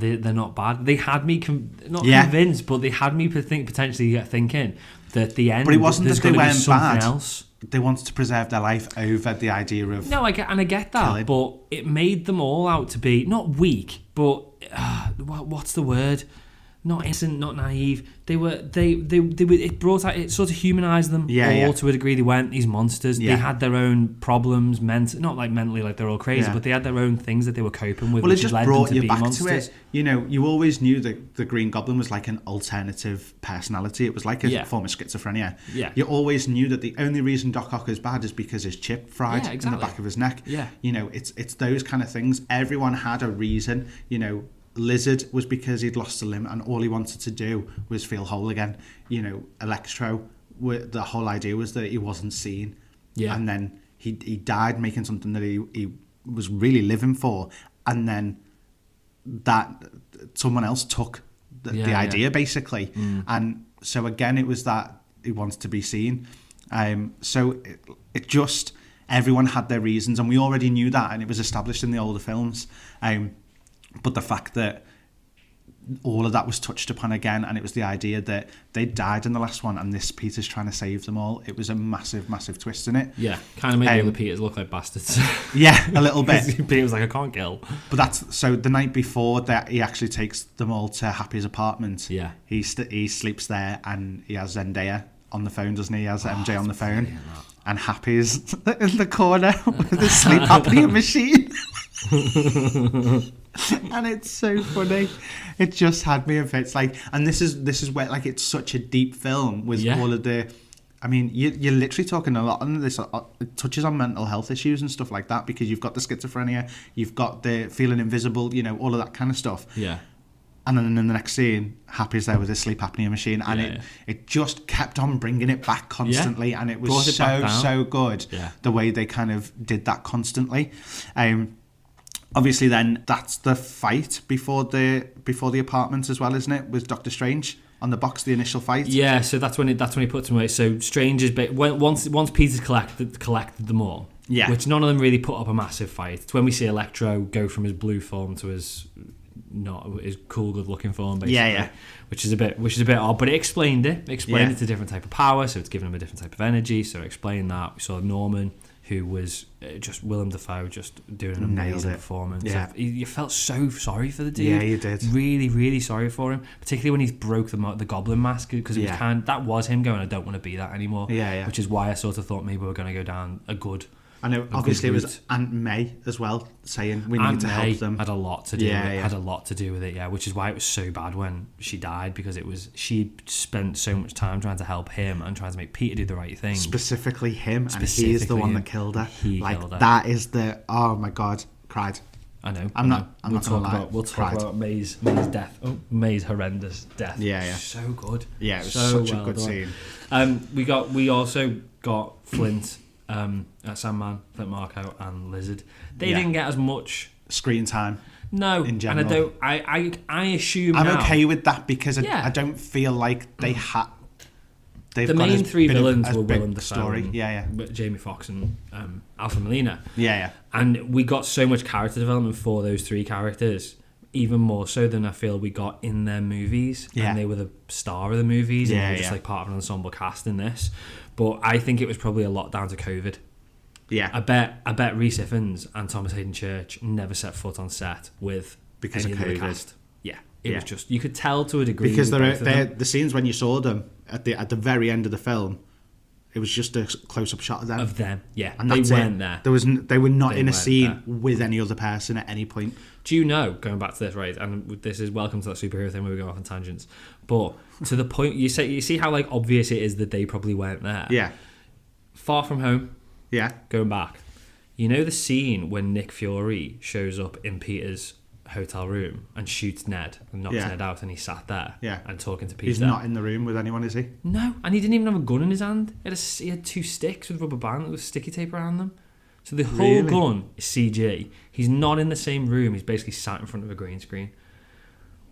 bad. They had me convinced, but they had me potentially thinking that at the end. But it wasn't that they weren't bad. Else. They wanted to preserve their life over the idea of. No, I get that, killing. But it made them all out to be not weak, but what's the word? Not innocent, not naive. They were. It brought out. It sort of humanized them all to a degree. They weren't these monsters. Yeah. They had their own problems, not like mentally, like they're all crazy, but they had their own things that they were coping with. Well, it just brought you back monsters. to it. You know, you always knew that the Green Goblin was like an alternative personality. It was like a form of schizophrenia. Yeah. You always knew that the only reason Doc Ock is bad is because his chip fried in the back of his neck. Yeah. You know, it's those kind of things. Everyone had a reason. You know. Lizard was because he'd lost a limb and all he wanted to do was feel whole again. You know, Electro, the whole idea was that he wasn't seen. Yeah. And then he died making something that he was really living for. And then that someone else took the idea, basically. Mm. And so again, it was that he wanted to be seen. So it just, everyone had their reasons, and we already knew that, and it was established in the older films. But the fact that all of that was touched upon again, and it was the idea that they died in the last one and this Peter's trying to save them all, it was a massive, massive twist in it. Yeah, kind of made the other Peters look like bastards. Yeah, a little bit. Peter was like, I can't kill. But that's, so the night before that, he actually takes them all to Happy's apartment. Yeah. He sleeps there, and he has Zendaya on the phone, doesn't he? He has MJ on the phone. And Happy's in the corner with his sleep apnea machine. And it's so funny. It just had me a bit. It's like, and this is where, like, it's such a deep film with all of the. I mean, you're literally talking a lot on this. It touches on mental health issues and stuff like that, because you've got the schizophrenia, you've got the feeling invisible, you know, all of that kind of stuff. Yeah. And then in the next scene, Happy's there with his sleep apnea machine, and it just kept on bringing it back constantly, and it was so good the way they kind of did that constantly. Obviously, then that's the fight before the apartment as well, isn't it? With Doctor Strange on the box, the initial fight. Yeah, so that's when he puts them away. So Strange is once Peter's collected them all. Yeah, which none of them really put up a massive fight. It's when we see Electro go from his blue form to his cool, good looking form, basically. Which is a bit odd, but it explained it's a different type of power, so it's giving him a different type of energy. So it explained that. We saw Norman, who was just Willem Dafoe, just doing an amazing performance. Yeah. You felt so sorry for the dude. Yeah, you did. Really, really sorry for him, particularly when he broke the goblin mask, because it was that was him going, I don't want to be that anymore. Yeah. Which is why I sort of thought maybe we were going to go down a good. And obviously it was Aunt May as well saying we need to help them. Had a lot to do. Had a lot to do with it. Yeah, which is why it was so bad when she died, because she spent so much time trying to help him and trying to make Peter do the right thing. Specifically him, and he's the one that killed her. Killed her. That is the, oh my god, cried. I know. I'm not gonna lie. We'll talk about May's death. Oh, May's horrendous death. Yeah. So good. Yeah, it was such a good scene. We also got Flint. Sandman, Flint Marko, and Lizard. They didn't get as much screen time. No, in general. And I assume I'm okay with that, because I don't feel like they had. The main three villains were Willem Dafoe, story. Jamie Foxx and Alfred Molina. Yeah. And we got so much character development for those three characters. even more so than I feel we got in their movies. And they were the star of the movies, and they were just like part of an ensemble cast in this. But I think it was probably a lot down to COVID. Yeah, I bet Rhys Ifans and Thomas Hayden Church never set foot on set because of COVID. Cast. Yeah, it was just, you could tell to a degree, because the scenes when you saw them at the very end of the film, it was just a close-up shot of them. Yeah, and they weren't there. They were not in a scene with any other person at any point. Do you know, going back to this, right, and this is welcome to that superhero thing where we go off on tangents, but to the point, you see how like obvious it is that they probably weren't there. Yeah. Far From Home. Yeah. Going back. You know the scene when Nick Fury shows up in Peter's hotel room and shoots Ned and knocks Ned out, and he sat there and talking to Peter. He's not in the room with anyone, is he? No, and he didn't even have a gun in his hand. He had 2 sticks with rubber band with sticky tape around them. So the whole gun is CG. He's not in the same room. He's basically sat in front of a green screen.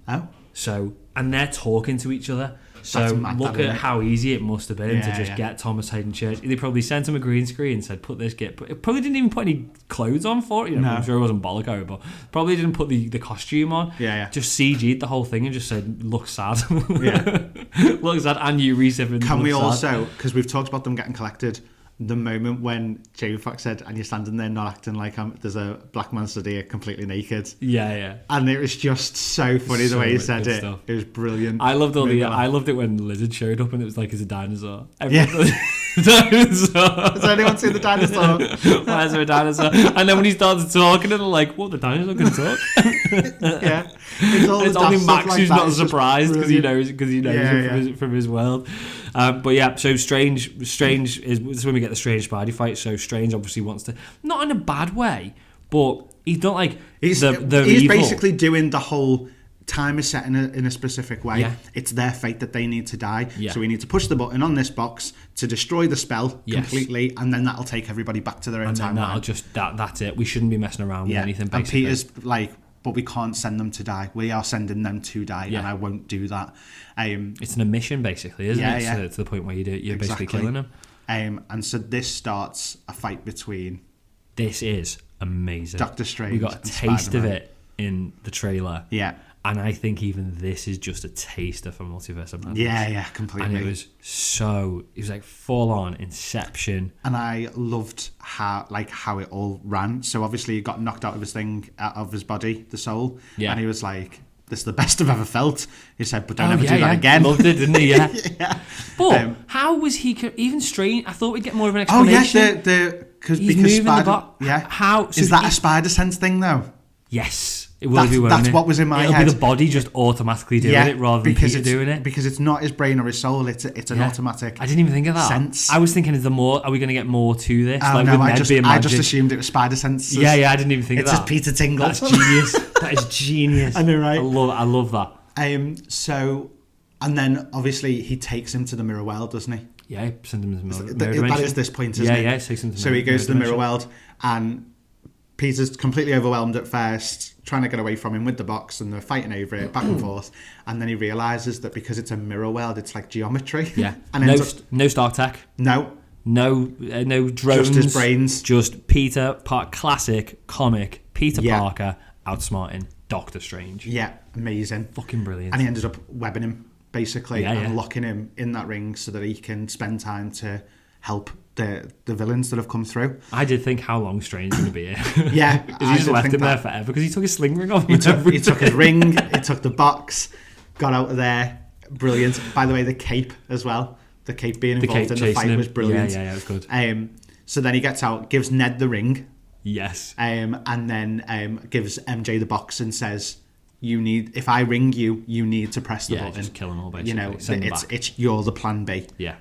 Oh. So, and they're talking to each other. So look at how easy it must have been to just get Thomas Hayden Church. They probably sent him a green screen and said, put this kit. But it probably didn't even put any clothes on for it. I'm sure it wasn't Bollico, but probably didn't put the costume on. Just CG'd the whole thing and just said, look sad. Look sad, and you Rhys Ifans. Can we also, because we've talked about them getting collected, the moment when Jamie Foxx said, and you're standing there not acting like there's a black man stood here completely naked. Yeah. And it was just so funny the way he said it. Stuff. It was brilliant. I loved I loved it when the lizard showed up and it was like, it's a dinosaur. Dinosaur. Has anyone seen the dinosaur? Why is there a dinosaur? And then when he started talking, and they're like, what, the dinosaur can talk? It's only Max like who's not surprised because he knows from his world. But yeah, so Strange is when we get the Strange Spidey fight. So Strange obviously wants to, not in a bad way, but he's not like he's evil. Basically doing the whole time is set in a specific way. It's their fate that they need to die. So we need to push the button on this box to destroy the spell completely, and then that'll take everybody back to their own timeline. That's it. We shouldn't be messing around with anything. Basically. And Peter's like, but we can't send them to die. We are sending them to die, and I won't do that. It's an omission, basically, isn't it? To the point where you're basically killing them. And so this starts a fight between. This is amazing. Doctor Strange. We got a taste of it in the trailer. Yeah. And I think even this is just a taster for Multiverse of Madness. Yeah, completely. And it was like full on Inception. And I loved how it all ran. So obviously he got knocked out of his body, the soul. Yeah. And he was like, this is the best I've ever felt. He said, but don't ever do that again. Loved it, didn't he? Yeah. But how was he even Strange? I thought we'd get more of an explanation. Because moving the box. Yeah. How is that a spider sense thing though? Yes. It will be, that's what was in my head. It'll be the body just automatically doing it rather than Peter doing it. Because it's not his brain or his soul, it's an automatic I didn't even think of that. Sense. I was thinking, are we going to get more to this? I just assumed it was spider sense. Yeah, I didn't even think of that. It's just Peter Tingle. That's genius. That is genius. I know, right? I love that. So, and then obviously he takes him to the mirror world, doesn't he? Yeah, he sends him to the mirror dimension. That is this point, isn't it? Yeah, he takes him to the So he goes to the mirror world, and Peter's completely overwhelmed at first, trying to get away from him with the box, and they're fighting over it back and forth. And then he realizes that because it's a mirror world, it's like geometry. Yeah. And no Stark tech. No drones. Just his brains. Just Peter, classic comic Peter Parker outsmarting Doctor Strange. Yeah, amazing. Fucking brilliant. And he ended up webbing him basically and locking him in that ring so that he can spend time to help the villains that have come through. I did think how long Strange was going to be here. Yeah. He just left him there forever because he took his sling ring off. He took his ring, he took the box, got out of there. Brilliant. By the way, the cape as well. The cape being involved in the fight was brilliant. Yeah, it was good. So then he gets out, gives Ned the ring. Yes. And then gives MJ the box and says, if I ring you, you need to press the button. Just kill them all, basically. You're the plan B. Yeah.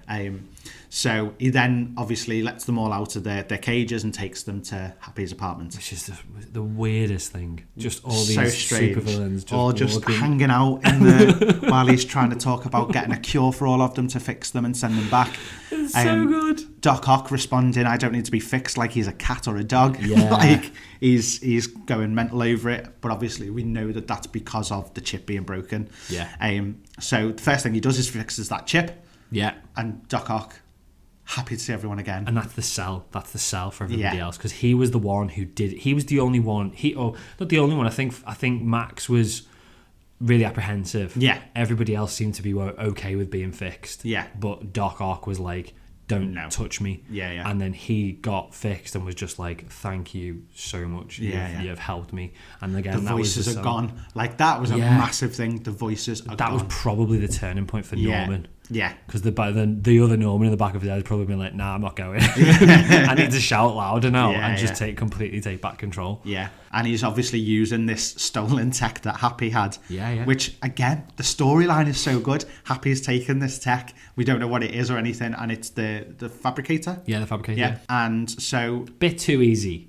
So he then obviously lets them all out of their cages and takes them to Happy's apartment. Which is the weirdest thing. Just all these supervillains all just hanging out while he's trying to talk about getting a cure for all of them to fix them and send them back. It's so good. Doc Ock responding, I don't need to be fixed, like he's a cat or a dog. Yeah. Like he's going mental over it. But obviously we know that that's because of the chip being broken. Yeah. So the first thing he does is fixes that chip. Yeah. And Doc Ock happy to see everyone again. And that's the sell. That's the sell for everybody else, because he was the one who did. He was the only one. Not the only one. I think Max was really apprehensive. Yeah. Everybody else seemed to be okay with being fixed. Yeah. But Doc Ock was like, don't touch me. Yeah. And then he got fixed and was just like, thank you so much. You've helped me. And again, the voices are gone. Like, that was a massive thing. The voices are gone. That was probably the turning point for Norman. Yeah. Because the other Norman in the back of his head had probably been like, nah, I'm not going. I need to shout louder now and just completely take back control. Yeah. And he's obviously using this stolen tech that Happy had. Yeah. Which, again, the storyline is so good. Happy's taken this tech. We don't know what it is or anything. And it's the fabricator. Yeah, the fabricator. Yeah. And so... Bit too easy.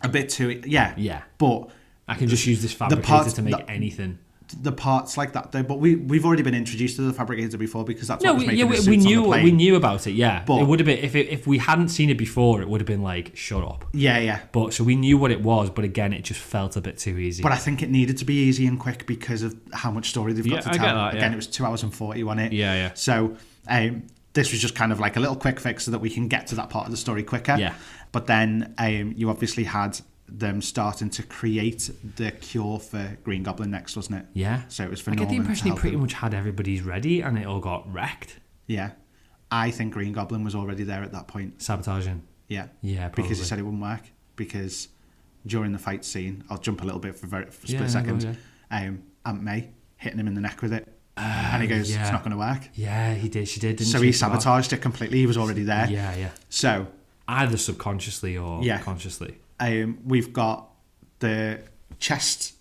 A bit too... Yeah. Yeah. But... I can just use this fabricator to make anything. The parts like that though, but we've already been introduced to the fabricator before, because that's what was making the suits we knew on the plane. We knew about it. Yeah, but it would have been if we hadn't seen it before, it would have been like, shut up. Yeah. But so we knew what it was, but again, it just felt a bit too easy. But I think it needed to be easy and quick because of how much story they've got to tell. I get that, Again, it was 2 hours and 40 on it. Yeah. So this was just kind of like a little quick fix so that we can get to that part of the story quicker. Yeah. But then you obviously had them starting to create the cure for Green Goblin next, wasn't it? Yeah. So it was for I Norman. get the impression he pretty much had everybody's ready and it all got wrecked. Yeah. I think Green Goblin was already there at that point. Sabotaging. Yeah. Yeah, probably. Because he said it wouldn't work. Because during the fight scene, I'll jump a little bit for a split second, Aunt May hitting him in the neck with it. And he goes, it's not going to work. Yeah, he did. She did, didn't so she? he sabotaged it completely. He was already there. Yeah. So... either subconsciously or consciously. We've got the chest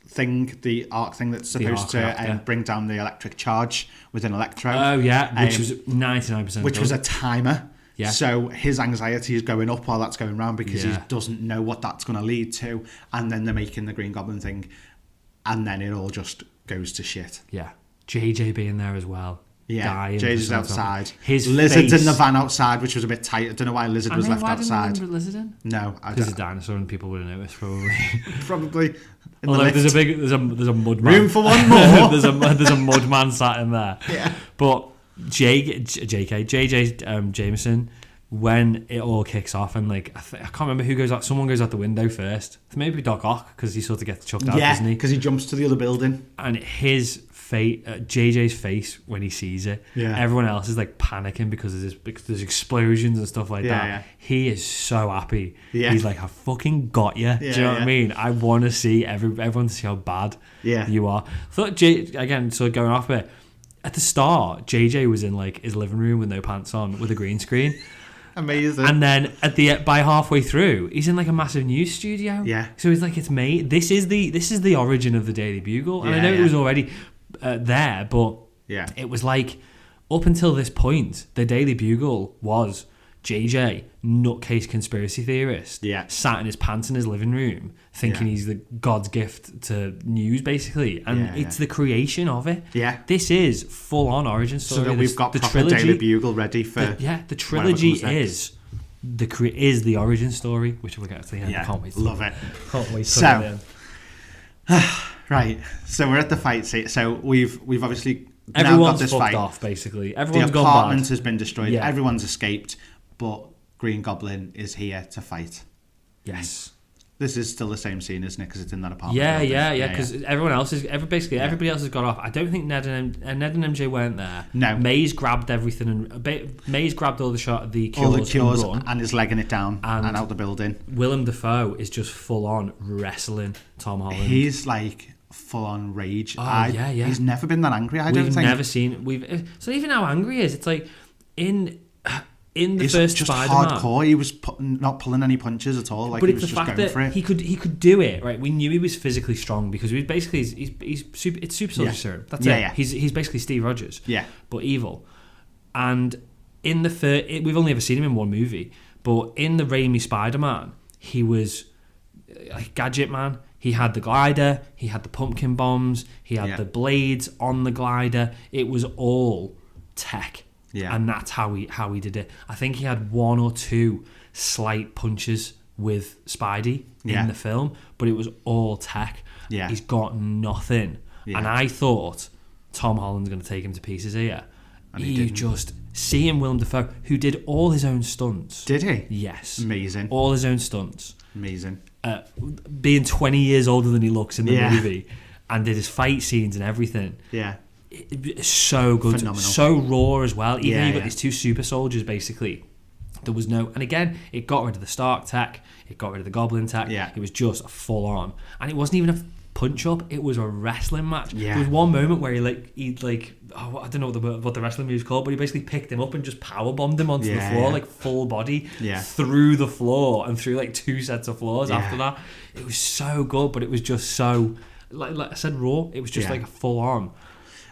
thing, the arc thing that's supposed to bring down the electric charge with an electrode. Oh, yeah, which was 99%. Which was a timer. Yeah. So his anxiety is going up while that's going around because he doesn't know what that's going to lead to. And then they're making the Green Goblin thing. And then it all just goes to shit. Yeah. JJ being there as well. Yeah, JJ's outside. His Lizard's face. in the van outside, which was a bit tight. I don't know why Lizard was left outside. Didn't Lizard in? No, because it's a dinosaur and people would have noticed probably. Probably. Although there's a mud man. Room for one more. there's a mud man sat in there. Yeah. But JJ Jameson, when it all kicks off and like I can't remember who goes out. Someone goes out the window first. Maybe Doc Ock because he sort of gets chucked out, doesn't he? Because he jumps to the other building. And his face, JJ's face when he sees it. Yeah. Everyone else is like panicking because there's explosions and stuff like that. Yeah. He is so happy. Yeah. He's like, I fucking got you. Do you know what I mean? I want to see everyone to see how bad you are. I thought again, so going off a bit, at the start, JJ was in like his living room with no pants on with a green screen. Amazing. And then by halfway through, he's in like a massive news studio. Yeah. So he's like, it's me. This is the origin of the Daily Bugle, and I know it was already there, but it was like up until this point, the Daily Bugle was JJ, nutcase conspiracy theorist, sat in his pants in his living room, thinking he's the God's gift to news, basically, and it's the creation of it. Yeah. This is full on origin story. So that we've got the proper Daily Bugle ready for. The trilogy is the origin story, which we'll get to the end. Yeah, I can't wait. Love it. Can't wait. So, right. So we're at the fight scene. So we've obviously everyone's now got this fucked fight off. Basically, everyone's the gone apartment bad. has been destroyed. Yeah. Everyone's escaped, but Green Goblin is here to fight. Yes. This is still the same scene, isn't it? Because it's in that apartment. Yeah. Because everyone else is everybody else has got off. I don't think Ned and MJ weren't there. No. May's grabbed everything and May's grabbed all the cures and is legging it down and out the building. Willem Dafoe is just full on wrestling Tom Holland. He's like full on rage. Yeah. He's never been that angry. I don't think. We've never seen. So even how angry he is, it's like in the first just Spider-Man, hardcore. He was not pulling any punches at all. Like, but he it's was the just fact going that for it. he could do it. Right, we knew he was physically strong because he's basically he's super. It's super soldier serum. That's it. Yeah. He's basically Steve Rogers. Yeah, but evil. And in the we've only ever seen him in one movie, but in the Raimi Spider-Man, he was like Gadget Man. He had the glider. He had the pumpkin bombs. He had the blades on the glider. It was all tech. Yeah. And that's how he did it. I think he had one or two slight punches with Spidey in the film, but it was all tech. Yeah. He's got nothing. Yeah. And I thought Tom Holland's going to take him to pieces here. And he just seeing Willem Dafoe, who did all his own stunts. Did he? Yes. Amazing. All his own stunts. Amazing. Being 20 years older than he looks in the movie, and did his fight scenes and everything. Yeah. It's so good. Phenomenal. So raw as well. Even though you got yeah. these two super soldiers, basically. There was no... And again, it got rid of the Stark tech. It got rid of the Goblin tech. Yeah. It was just full on. And it wasn't even a punch-up. It was a wrestling match. Yeah. There was one moment where he I don't know what the wrestling move's called, but he basically picked him up and just power bombed him onto the floor, like full body, through the floor and through like 2 sets of floors after that. It was so good, but it was just so, like I said, raw. It was just like a full on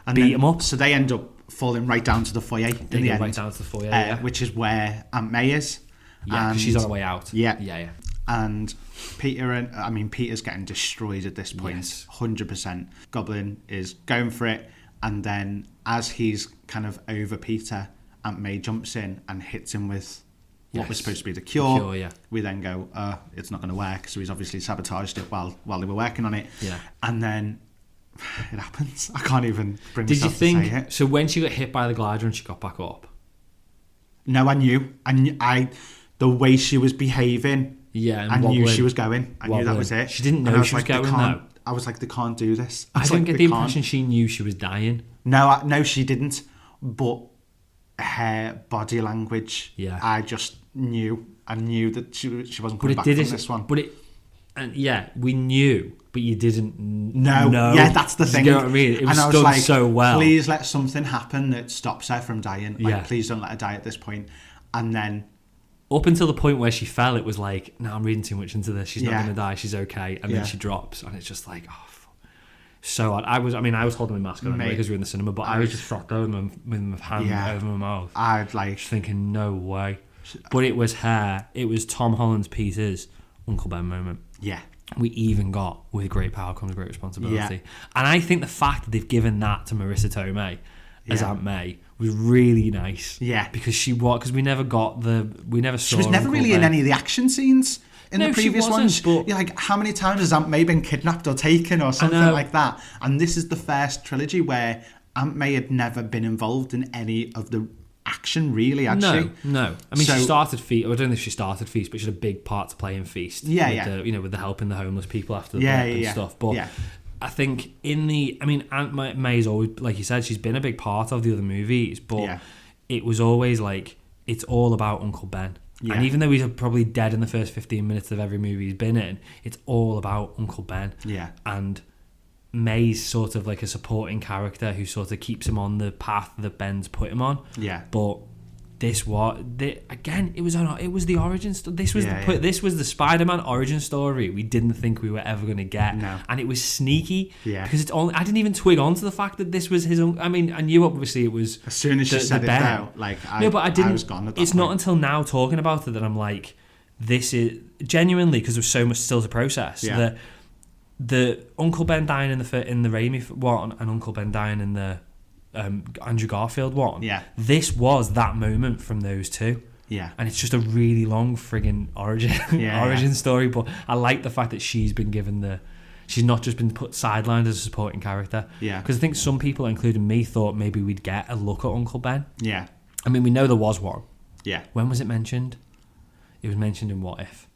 and beat him up. So they end up falling right down to the foyer in the end. Right down to the foyer, which is where Aunt May is. Yeah, because she's on her way out. Yeah. And Peter's getting destroyed at this point, 100%. Goblin is going for it, and then as he's kind of over Peter, Aunt May jumps in and hits him with what was supposed to be the cure. We then go, it's not going to work, so he's obviously sabotaged it while they were working on it. Yeah. And then it happens. I can't even bring myself to say it. Did you think, so when she got hit by the glider and she got back up? No, I knew. The way she was behaving... Yeah, I knew she was going. I knew that was it. She didn't know she was going, though. I was like, they can't do this. I didn't get the impression she knew she was dying. No, she didn't. But her body language, I just knew. I knew that she wasn't coming back from this one. We knew, but you didn't know. Yeah, that's the thing. You know what I mean? It was done like, so well. Please let something happen that stops her from dying. Please don't let her die at this point. And then... Up until the point where she fell, it was like, no, I'm reading too much into this. She's not going to die. She's okay. And then she drops, and it's just like, oh, fuck. So odd. I was holding my mask on anyway because we were in the cinema, but I was just fucked over with my hand over my mouth. I'd like just thinking, no way. But it was her. It was Tom Holland's Peter's Uncle Ben moment. Yeah. We even got with great power comes great responsibility, and I think the fact that they've given that to Marissa Tomei as Aunt May was really nice. Yeah, because we never saw. She was never really in any of the action scenes in the previous ones. But you're like, how many times has Aunt May been kidnapped or taken or something like that? And this is the first trilogy where Aunt May had never been involved in any of the action, really. Actually, no. I mean, she started Feast. I don't know if she started Feast, but she had a big part to play in Feast. With the helping the homeless people after the and stuff. But I think Aunt May's always, like you said, she's been a big part of the other movies, but it was always like, it's all about Uncle Ben. Yeah. And even though he's probably dead in the first 15 minutes of every movie he's been in, it's all about Uncle Ben. Yeah. And May's sort of like a supporting character who sort of keeps him on the path that Ben's put him on. Yeah. But it was the origin story. This was the Spider-Man origin story we didn't think we were ever going to get. No. And it was sneaky. Yeah. Because I didn't even twig on to the fact that this was his own. I mean, I knew obviously it was. As soon as she said it out, I was gone at that point. Not until now talking about it that I'm like, this is genuinely, because there's so much still to process. Yeah. The Uncle Ben dying in the Raimi one and Uncle Ben dying in the Andrew Garfield one. Yeah. This was that moment from those two. Yeah. And it's just a really long friggin' origin story. But I like the fact that she's been given she's not just been put sidelined as a supporting character. Yeah. Because I think some people, including me, thought maybe we'd get a look at Uncle Ben. Yeah. I mean, we know there was one. Yeah. When was it mentioned? It was mentioned in What If.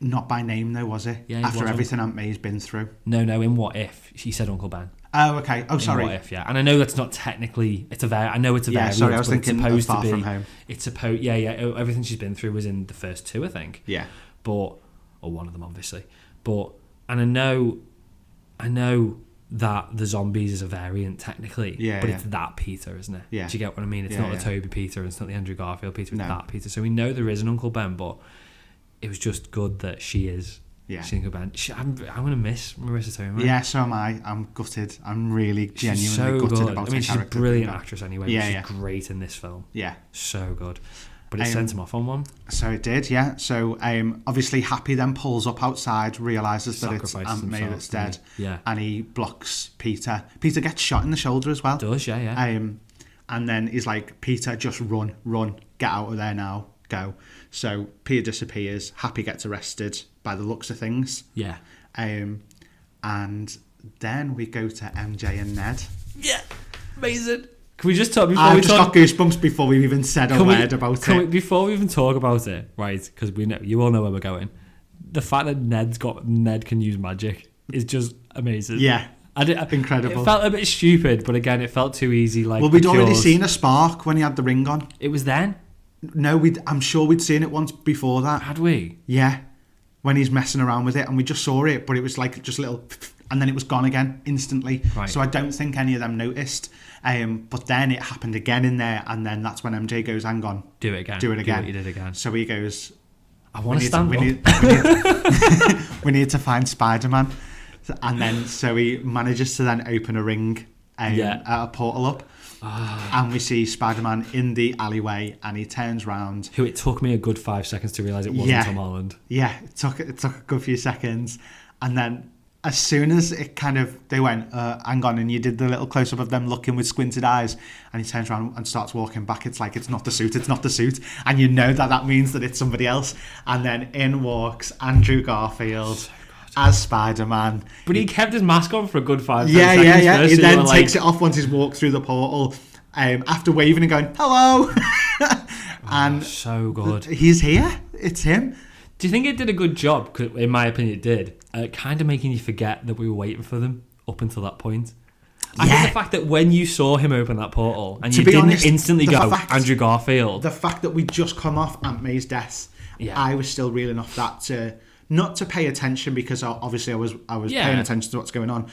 Not by name though, was it? Yeah. After everything Aunt May's been through. No. In What If, she said Uncle Ben. Oh, okay. Oh, sorry. In What If, yeah. And I know that's not technically. I know it's a variant. Sorry, I was thinking of Far From Home. It's supposed. Yeah. Everything she's been through was in the first two, I think. Yeah. Or one of them, obviously. And I know that the zombies is a variant technically. Yeah. But it's that Peter, isn't it? Yeah. Do you get what I mean? It's not the Toby Peter. It's not the Andrew Garfield Peter. It's that Peter. So we know there is an Uncle Ben, but it was just good that she is. Yeah. She's I'm going to miss Marissa Tomei. Yeah, so am I. I'm gutted. I'm really genuinely gutted about her character. She's a brilliant actress anyway. Yeah, she's great in this film. Yeah. So good. But it sent him off on one. So it did, yeah. So obviously Happy then pulls up outside, realises that it's Aunt May that's dead. Yeah. And he blocks Peter. Peter gets shot in the shoulder as well. Does, yeah. And then he's like, Peter, just run, get out of there now, go. So Peter disappears. Happy gets arrested by the looks of things. Yeah. And then we go to MJ and Ned. Yeah. Amazing. Can we just talk before I've we just talk? got goosebumps before we've even said a word about it. Before we even talk about it, right? Because we know you all know where we're going. The fact that Ned can use magic is just amazing. Yeah, incredible. It felt a bit stupid, but again, it felt too easy. Like, well, we'd already seen a spark when he had the ring on. It was then. No, I'm sure we'd seen it once before that. Had we? Yeah, when he's messing around with it, and we just saw it, but it was like just a little, and then it was gone again instantly. Right. So I don't think any of them noticed. But then it happened again in there, and then that's when MJ goes, "Hang on, do it again. Do what you did again." So he goes, "I want to stand up. We need to find Spider-Man," and then so he manages to then open a ring, a portal up. And we see Spider-Man in the alleyway, and he turns round. Who it took me a good 5 seconds to realise it wasn't Tom Holland. Yeah, it took a good few seconds, and then as soon as it they went, hang on, and you did the little close-up of them looking with squinted eyes, and he turns around and starts walking back. It's like, it's not the suit, and you know that means that it's somebody else. And then in walks Andrew Garfield as Spider-Man. But he kept his mask on for a good 5 seconds. Yeah. He then takes it off once he's walked through the portal, after waving and going, hello. And so good. He's here. It's him. Do you think it did a good job? 'Cause in my opinion, it did. Kind of making you forget that we were waiting for them up until that point. I think the fact that when you saw him open that portal and you didn't instantly go, Andrew Garfield. The fact that we just come off Aunt May's death, I was still reeling off that not to pay attention, because obviously I was paying attention to what's going on.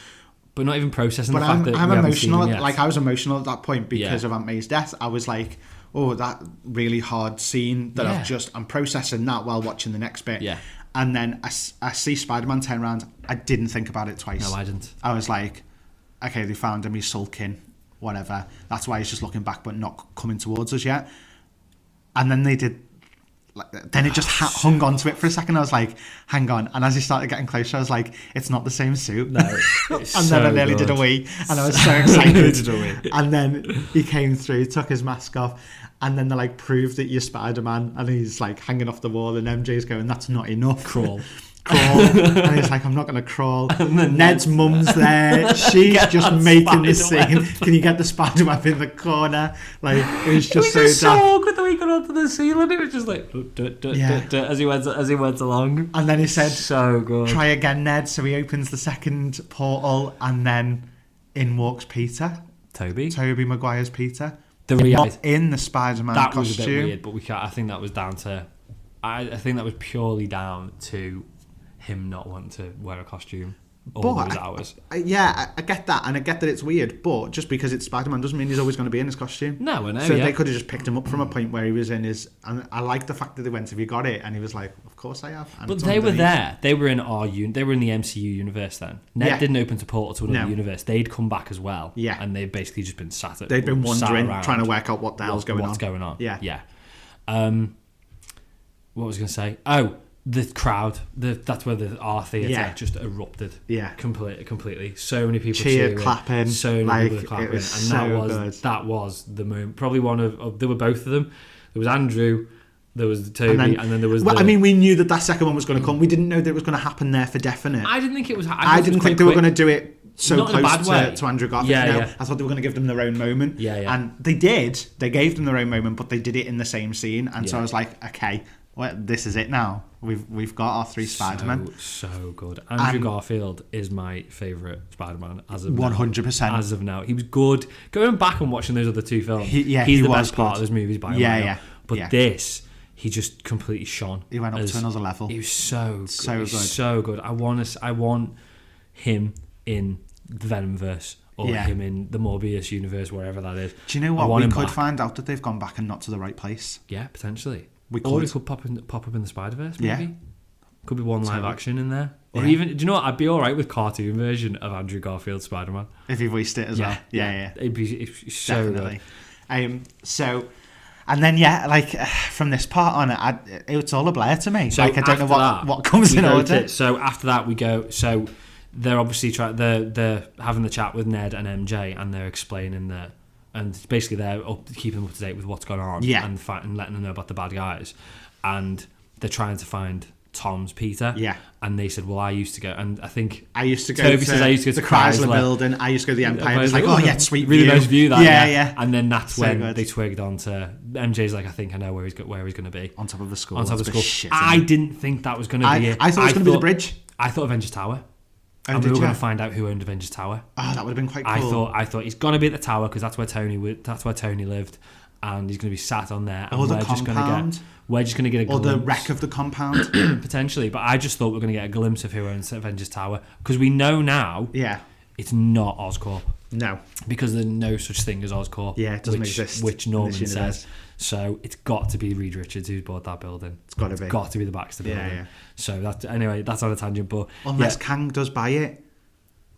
But not even processing the fact that I'm emotional. Yet. Like, I was emotional at that point because of Aunt May's death. I was like, oh, that really hard scene that I'm processing that while watching the next bit. Yeah. And then I see Spider-Man turn around. I didn't think about it twice. No, I didn't. I was like, okay, they found him, he's sulking, whatever. That's why he's just looking back but not coming towards us yet. And then they did, then it just hung on to it for a second. I was like, hang on. And as he started getting closer, I was like, it's not the same suit. No, and then I nearly did a wee, and I was so excited. And then he came through, took his mask off, and then they proved that you're Spider-Man, and he's hanging off the wall, and MJ's going, that's not enough. Crawl. And he's like, I'm not going to crawl. And Ned's mum's there. She's just making the scene. Can you get the spider-web in the corner? It was just so awkward that we got onto the ceiling. It was just as he went along. And then he said, so good. Try again, Ned. So he opens the second portal, and then in walks Peter. Tobey Maguire's Peter. Not in the Spider-Man that costume. Was a bit weird, but I think that was down to. I think that was purely down to him not wanting to wear a costume all those hours. I get that, and I get that it's weird, but just because it's Spider-Man doesn't mean he's always going to be in his costume. No, I know. So they could have just picked him up from a point where he was in his. And I like the fact that they went, "Have you got it?" And he was like, "Of course I have." And but they were there. They were in they were in the MCU universe then. Ned didn't open to portal to another universe. They'd come back as well. Yeah, and they've basically just been sat. They'd been wandering, trying to work out what the hell's going on. What's going on? Yeah. What was I going to say? Oh. The crowd, that's where our theatre just erupted. Yeah, completely. So many people cheering, clapping, so many people clapping, and that was the moment. Probably one of there were both of them. There was Andrew, there was Tobey, and then there was. I mean, we knew that second one was going to come. We didn't know that it was going to happen there for definite. I didn't think it was. I didn't think they were going to do it so not close to Andrew Garfield. Yeah. I thought they were going to give them their own moment. Yeah. And they did. They gave them their own moment, but they did it in the same scene. And so I was like, okay, well, this is it now. We've got our three Spider-Men. So good. Andrew Garfield is my favourite Spider-Man as of 100%. As of now. He was good. Going back and watching those other two films, he's the best part of those movies by a mile. But this, he just completely shone. He went up to another level. He was so good. So good. I want him in the Venomverse. Or him in the Morbius universe, wherever that is. Do you know what? We could find out that they've gone back and not to the right place. Yeah, potentially. Or it could pop up in the Spider-Verse, maybe. Yeah. Could be one live action in there. Or even, do you know what? I'd be alright with cartoon version of Andrew Garfield's Spider-Man. If he voiced it as well. Yeah. It'd be so definitely good. And then, from this part on, it's all a blur to me. So I don't know what comes in order. So after that, we go... So they're obviously they're having the chat with Ned and MJ, and they're explaining that... And basically they're keeping them up to date with what's going on and letting them know about the bad guys. And they're trying to find Tom's Peter. Yeah. And they said, well, I used to go, and I think Toby says I used to go to the Chrysler building. I used to go to the Empire. It's like, oh yeah, sweet really view. Nice view that. Yeah. And then that's so when good. they twigged on to MJ's like, I think I know where he's going to be on top of the school. On top of the school. Shit, I didn't think that was going to be it. I thought it was going to be the bridge. I thought Avengers Tower. And we were going to find out who owned Avengers Tower. Oh, that would have been quite cool. I thought he's going to be at the tower because that's where Tony lived, and he's going to be sat on there. And or the compound. We're just going to get a glimpse. Or the wreck of the compound. Potentially, but I just thought we were going to get a glimpse of who owns Avengers Tower because we know now. Yeah. It's not Oscorp. No. Because there's no such thing as Oscorp. Yeah, it doesn't exist. Which Norman says. So it's got to be Reed Richards who's bought that building. It's got to be. It's got to be the Baxter building. Yeah. So that's on a tangent. But unless Kang does buy it.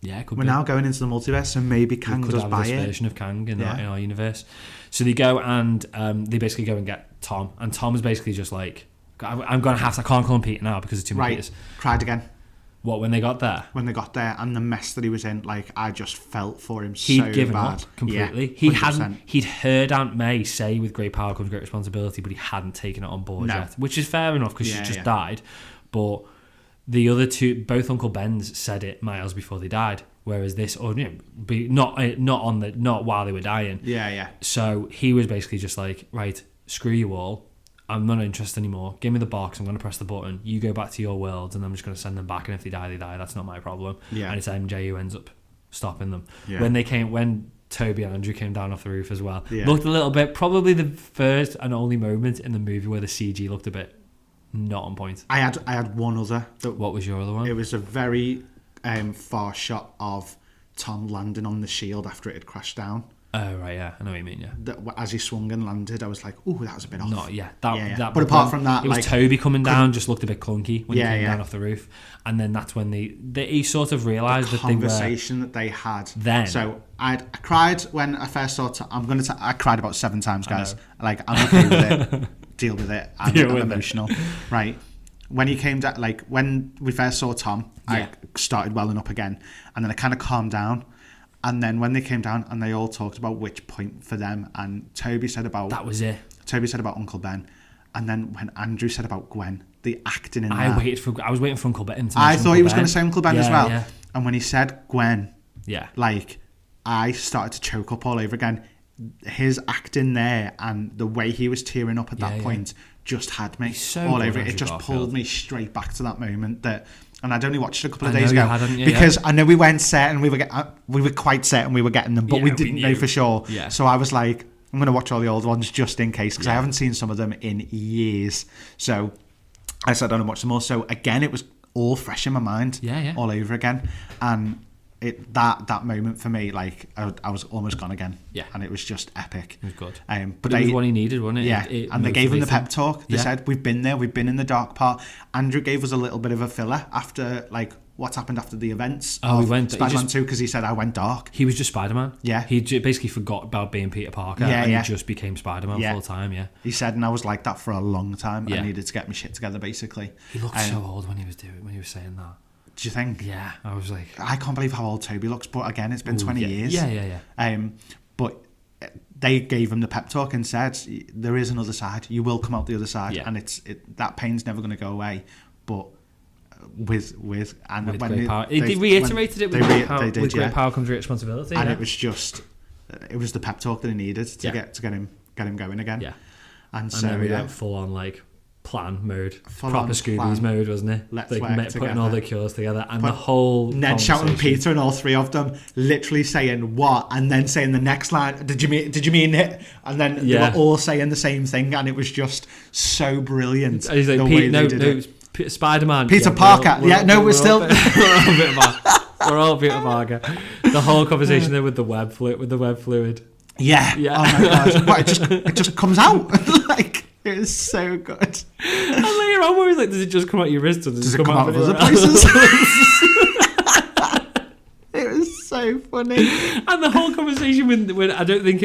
Yeah, it could We're now going into the multiverse, so maybe Kang does buy it. Version of Kang in our universe. So they go and they basically go and get Tom, and Tom is basically just like, I'm going to have to. I can't call him Peter now because it's too many Peters. Cried again. What, when they got there? When they got there, and the mess that he was in, like, I just felt for him so bad. He'd given up completely. Yeah, he'd heard Aunt May say, with great power comes great responsibility, but he hadn't taken it on board yet, which is fair enough because she just died. But the other two, both Uncle Bens said it miles before they died, whereas this, not while they were dying. Yeah. So he was basically just like, right, screw you all. I'm not interested anymore. Give me the box. I'm going to press the button. You go back to your worlds, and I'm just going to send them back. And if they die, they die. That's not my problem. Yeah. And it's MJ who ends up stopping them. Yeah. When Toby and Andrew came down off the roof as well, looked a little bit. Probably the first and only moment in the movie where the CG looked a bit not on point. I had one other. What was your other one? It was a very far shot of Tom landing on the shield after it had crashed down. Oh, right, yeah. I know what you mean, yeah. As he swung and landed, I was like, ooh, that was a bit off. That, but apart from that, it was Toby coming down, just looked a bit clunky when he came down off the roof. And then that's when he sort of realised that they were... conversation that they had. Then. So I cried when I first saw... I cried about 7 times, guys. Like, I'm okay with it. Deal with it. I'm emotional. Right. When he came down... Like, when we first saw Tom, I started welling up again. And then I kind of calmed down. And then when they came down and they all talked about which point for them, and Toby said about... That was it. Toby said about Uncle Ben. And then when Andrew said about Gwen, the acting in I was waiting for Uncle Ben to I thought he was going to say Uncle Ben as well. Yeah. And when he said Gwen, yeah, like, I started to choke up all over again. His acting there and the way he was tearing up at that point just had me all over it. It just pulled me straight back to that moment that... And I'd only watched it a couple of days ago because I know we weren't certain we were quite certain we were getting them, but we didn't know for sure. Yeah. So I was like, I'm going to watch all the old ones just in case because I haven't seen some of them in years. So I sat down and watched them all. So again, it was all fresh in my mind, all over again, and that moment for me, like I was almost gone again, and it was just epic. It was good, but it was what he needed, wasn't it? Yeah, and they gave him the pep talk. They said, "We've been there, we've been in the dark part." Andrew gave us a little bit of a filler after, like, what's happened after the events. We went Spider-Man 2 because he said, "I went dark." He was just Spider-Man. Yeah, he basically forgot about being Peter Parker, and he just became Spider-Man full time. Yeah, he said, and I was like that for a long time. I needed to get my shit together, basically. He looked so old when he was saying that. Do you think? Yeah, I was like... I can't believe how old Toby looks, but again, it's been 20 years. Yeah. But they gave him the pep talk and said, there is another side. You will come out the other side, and that pain's never going to go away. But with great power. They reiterated it with great power comes great responsibility. And it was the pep talk that he needed to get him going again. Yeah. And so then we went full on, like, plan mode, proper Scooby's plan mode, wasn't it? Let's like work putting all the cures together, and the whole Ned shouting Peter and all three of them literally saying what, and then saying the next line. Did you mean it? And then they were all saying the same thing, and it was just so brilliant. And he's like, Spider-Man, Peter Parker. We're still we're all Peter Parker. The whole conversation there with the web fluid. Yeah. Oh my god! It just comes out like. It was so good. And later on, where he's like, does it just come out your wrist, or does it come out of other places? It was so funny. And the whole conversation when I don't think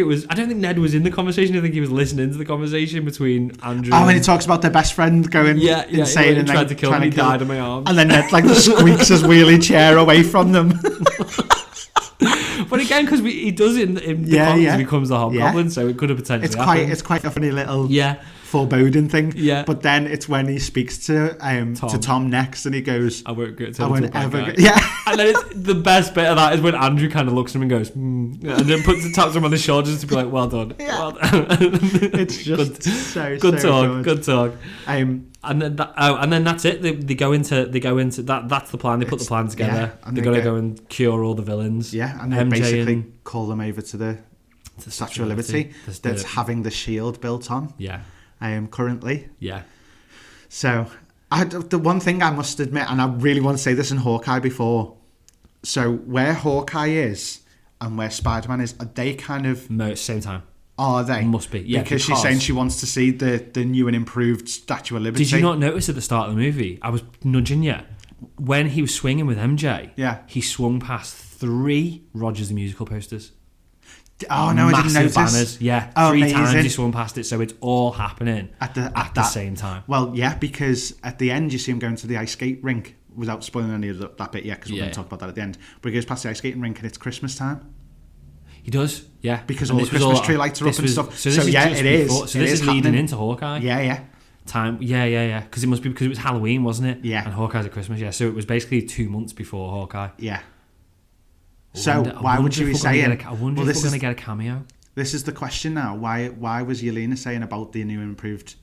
Ned was in the conversation. I think he was listening to the conversation between Andrew. Oh, when he talks about their best friend going insane and tried to kill him, he died in my arms. And then Ned like squeaks his wheelie chair away from them. But again, because he does it in the comics, he becomes the Hobgoblin, so it could have potentially happened. It's quite a funny little foreboding thing. Yeah. But then it's when he speaks to Tom next, and he goes, I won't go to I won't ever guy. Yeah. And then the best bit of that is when Andrew kind of looks at him and goes, and then taps him on the shoulders to be like, well done. Yeah. Well done. It's just good talk. Good talk. And then that's it. They go into that. That's the plan. They put the plan together. Yeah, they're gonna go and cure all the villains. Yeah, and they basically call them over to the Statue of Liberty that's having the shield built on. Yeah. Currently. Yeah. So, the one thing I must admit, and I really want to say this in Hawkeye before. So where Hawkeye is and where Spider-Man is, are they kind of same time? Are they? Must be, yeah. Because she's saying she wants to see the new and improved Statue of Liberty. Did you not notice at the start of the movie? I was nudging you. When he was swinging with MJ, he swung past 3 Rogers the Musical posters. Oh no, I didn't notice. Banners, yeah. Oh, 3 amazing. times he swung past it, so it's all happening at the same time. Well, yeah, because at the end you see him going to the ice skate rink, without spoiling any of that bit yet, because we're going to talk about that at the end. But he goes past the ice skating rink and it's Christmas time. He does, yeah. Because all the Christmas tree lights are up and stuff. So yeah, it is. So this is leading into Hawkeye. Yeah. Time, yeah. Because it was Halloween, wasn't it? Yeah. And Hawkeye's at Christmas, yeah. So it was basically 2 months before Hawkeye. Yeah. So why would you be saying? I wonder if we're going to get a cameo. This is the question now. Why was Yelena saying about the new and improved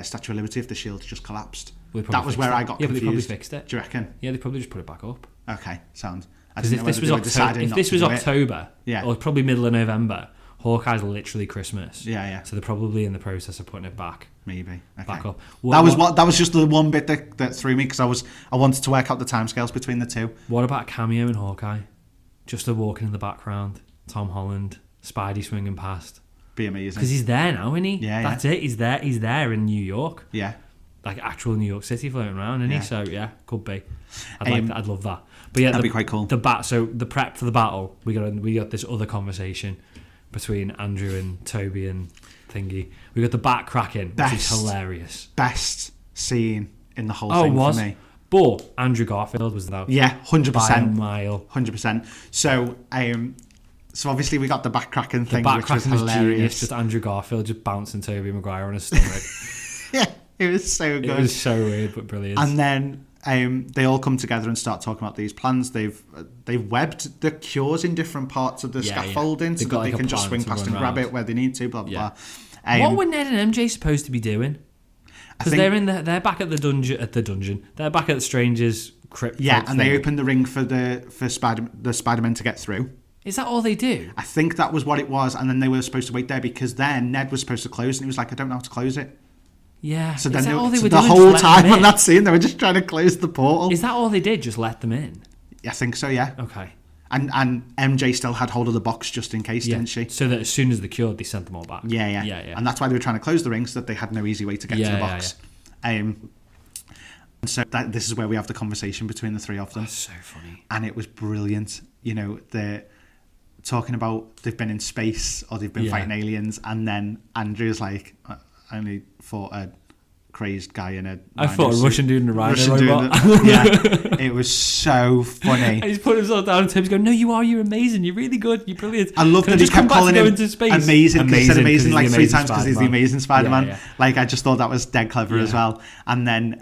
Statue of Liberty if the shield just collapsed? That was where I got confused. Yeah, but they probably fixed it. Do you reckon? Yeah, they probably just put it back up. Okay, sound. Because if this was October, or probably middle of November, Hawkeye's literally Christmas. Yeah. So they're probably in the process of putting it back. Maybe. Okay. Back up. That was just the one bit that threw me, because I wanted to work out the timescales between the two. What about a cameo in Hawkeye? Just a walking in the background, Tom Holland, Spidey swinging past. Be amazing. Because he's there now, isn't he? Yeah. That's it. He's there in New York. Yeah. Like actual New York City floating around, isn't he? So yeah, could be. I'd love that. But yeah, that'd be quite cool. So the prep for the battle, we got this other conversation between Andrew and Toby and Thingy. We got the back cracking, which is hilarious. Best scene in the whole thing for me. But Andrew Garfield was there. Yeah, 100%. By a mile. 100%. So obviously we got the back cracking thing, which was hilarious. Genius, just Andrew Garfield just bouncing Tobey Maguire on his stomach. Yeah, it was so good. It was so weird, but brilliant. And then they all come together and start talking about these plans. They've webbed the cures in different parts of the scaffolding so that they can just swing past and grab it where they need to. Blah blah blah. What were Ned and MJ supposed to be doing? Because they're back at the dungeon. They're back at the Stranger's crypt. Yeah, and they open the ring for the Spider-Man to get through. Is that all they do? I think that was what it was, and then they were supposed to wait there because then Ned was supposed to close, and he was like, "I don't know how to close it." Yeah. So then the whole time on that scene, they were just trying to close the portal. Is that all they did? Just let them in? I think so. Yeah. Okay. And MJ still had hold of the box just in case, didn't she? So that as soon as they cured, they sent them all back. Yeah. And that's why they were trying to close the ring, so that they had no easy way to get to the box. And so this is where we have the conversation between the three of them. That's so funny. And it was brilliant. You know, they're talking about they've been in space or they've been fighting aliens, and then Andrew's like, I only fought a crazed guy in a... I fought a Russian dude in a rhino robot. It was so funny. And he's put himself down and Tim's going, no, you are, you're amazing, you're really good, you're brilliant. I love that he kept calling him amazing. He said amazing like 3 times because he's the amazing Spider-Man. Yeah. Like, I just thought that was dead clever as well. And then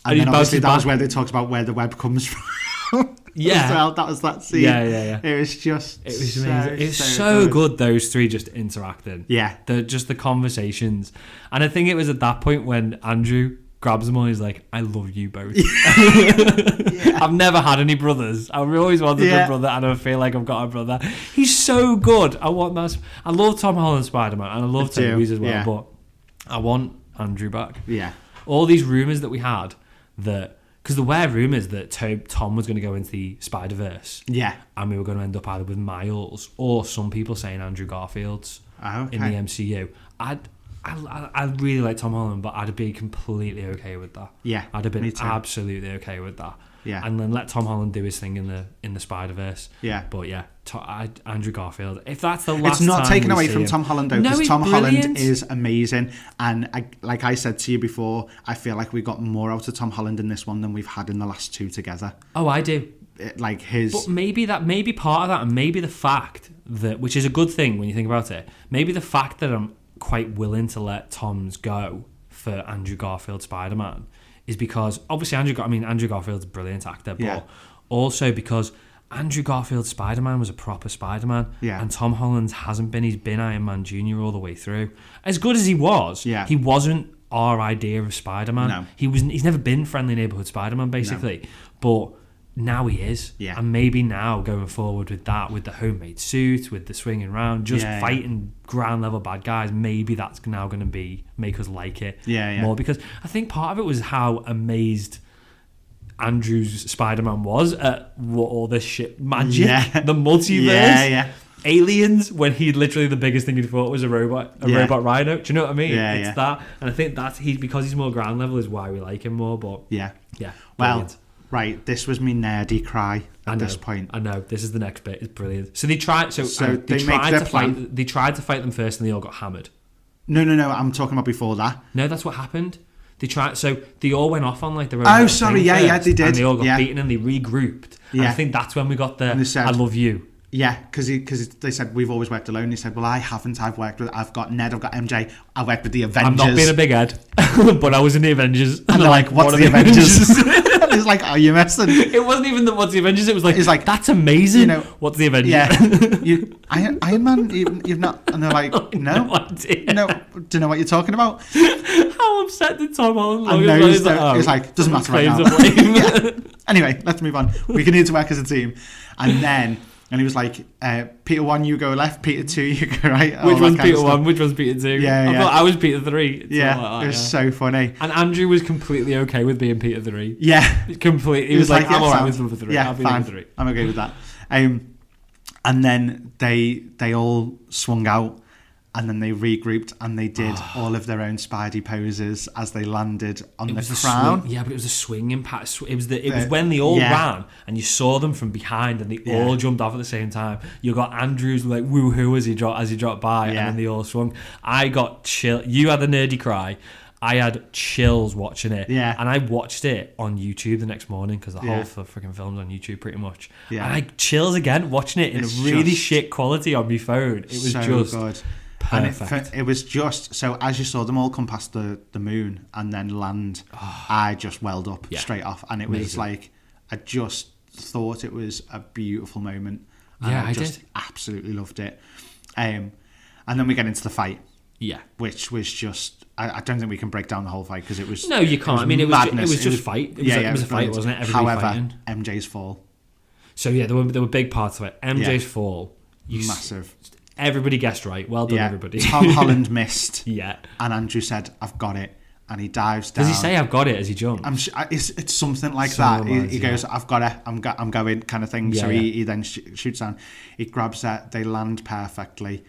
obviously that was where they talked about where the web comes from. Yeah, well, that was that scene. Yeah. It was amazing. It's so good. Those three just interacting. Yeah, the conversations, and I think it was at that point when Andrew grabs them all. He's like, "I love you both." I've never had any brothers. I've always wanted a brother, and I feel like I've got a brother. He's so good. I want that. I love Tom Holland Spider-Man, and I love Toby's as well. But I want Andrew back. Yeah. All these rumors that we had that. Because there were rumours that Tom was going to go into the Spider-Verse. Yeah. And we were going to end up either with Miles or some people saying Andrew Garfield's in the MCU. I really like Tom Holland, but I'd be completely okay with that. Yeah. I'd have been absolutely okay with that. Yeah. And then let Tom Holland do his thing in the Spider-Verse. Yeah. But yeah, Andrew Garfield. If that's the last time it's not taken away from him, Tom Holland though, because Tom Holland is amazing. And like I said to you before, I feel like we got more out of Tom Holland in this one than we've had in the last two together. Oh, I do. But maybe part of that, and maybe the fact that, which is a good thing when you think about it, maybe the fact that I'm quite willing to let Toms go for Andrew Garfield's Spider-Man is because obviously Andrew Garfield's a brilliant actor, but also because Andrew Garfield's Spider-Man was a proper Spider-Man, and Tom Holland's hasn't been. He's been Iron Man Jr. all the way through. As good as he was, he wasn't our idea of Spider-Man. No. He's never been friendly neighborhood Spider-Man, basically. No. But now he is. Yeah. And maybe now going forward with that, with the homemade suit, with the swinging around, just fighting ground level bad guys, maybe that's now going to make us like it more. Because I think part of it was how amazed Andrew's Spider-Man was at all this shit magic, the multiverse, aliens, when he literally the biggest thing he thought was a robot rhino. Do you know what I mean? It's that, and I think that's because he's more ground level is why we like him more. But well, right, this was me nerdy cry at this point. I know this is the next bit. It's brilliant. So they tried. So they tried to fight. They tried to fight them first, and they all got hammered. No. I'm talking about before that. No, that's what happened. They tried, so they all went off on like their own. Oh, sorry, they did. And they all got beaten and they regrouped. And I think that's when we got the "I love you." Yeah, because they said we've always worked alone. He said, "Well, I haven't. I've got Ned. I've got MJ. I worked with the Avengers." I'm not being a big head, but I was in the Avengers. And they're like, "What's the Avengers?" And it's like, "Are you messing?" It wasn't even what's the Avengers. It was like that's amazing. You know, what's the Avengers? Yeah, Iron Man. You've not. And they're like, "No, idea. No, do you know what you're talking about?" How upset did Tom Holland look? He's like, doesn't matter right now. Anyway, let's move on. We need to work as a team. And he was like, Peter 1, you go left. Peter 2, you go right. Which one's Peter 1? Which one's Peter 2? Yeah, I thought I was Peter 3. It was so funny. And Andrew was completely okay with being Peter 3. Yeah. Completely. He was like, I'm alright with number 3. Yeah, I'll be fine. number 3. I'm okay with that. And then they all swung out. And then they regrouped and they did all of their own Spidey poses as they landed on the crown. But it was a swing impact. It was when they all ran and you saw them from behind and they all jumped off at the same time. You got Andrews like woohoo as he dropped by, and then they all swung. I got chill. You had a nerdy cry. I had chills watching it. Yeah. And I watched it on YouTube the next morning because the whole freaking film's on YouTube pretty much. Yeah. And I chills again watching it in a really shit quality on my phone. It was so just good. Perfect. And it was just so as you saw them all come past the moon and then land, I just welled up straight off, and it was like I just thought it was a beautiful moment. And I just absolutely loved it. And then we get into the fight, which was just I don't think we can break down the whole fight because it was you can't. I mean, it was just fight. It was a fight, wasn't it? Everybody however, fighting. MJ's fall. So there were big parts of it. MJ's fall, massive. Everybody guessed right. Well done, everybody. Tom Holland missed. And Andrew said, "I've got it," and he dives down. Does he say, "I've got it" as he jumps? It's something like that. He goes, "I've got it. I'm going," kind of thing. So he then shoots down. He grabs that. They land perfectly.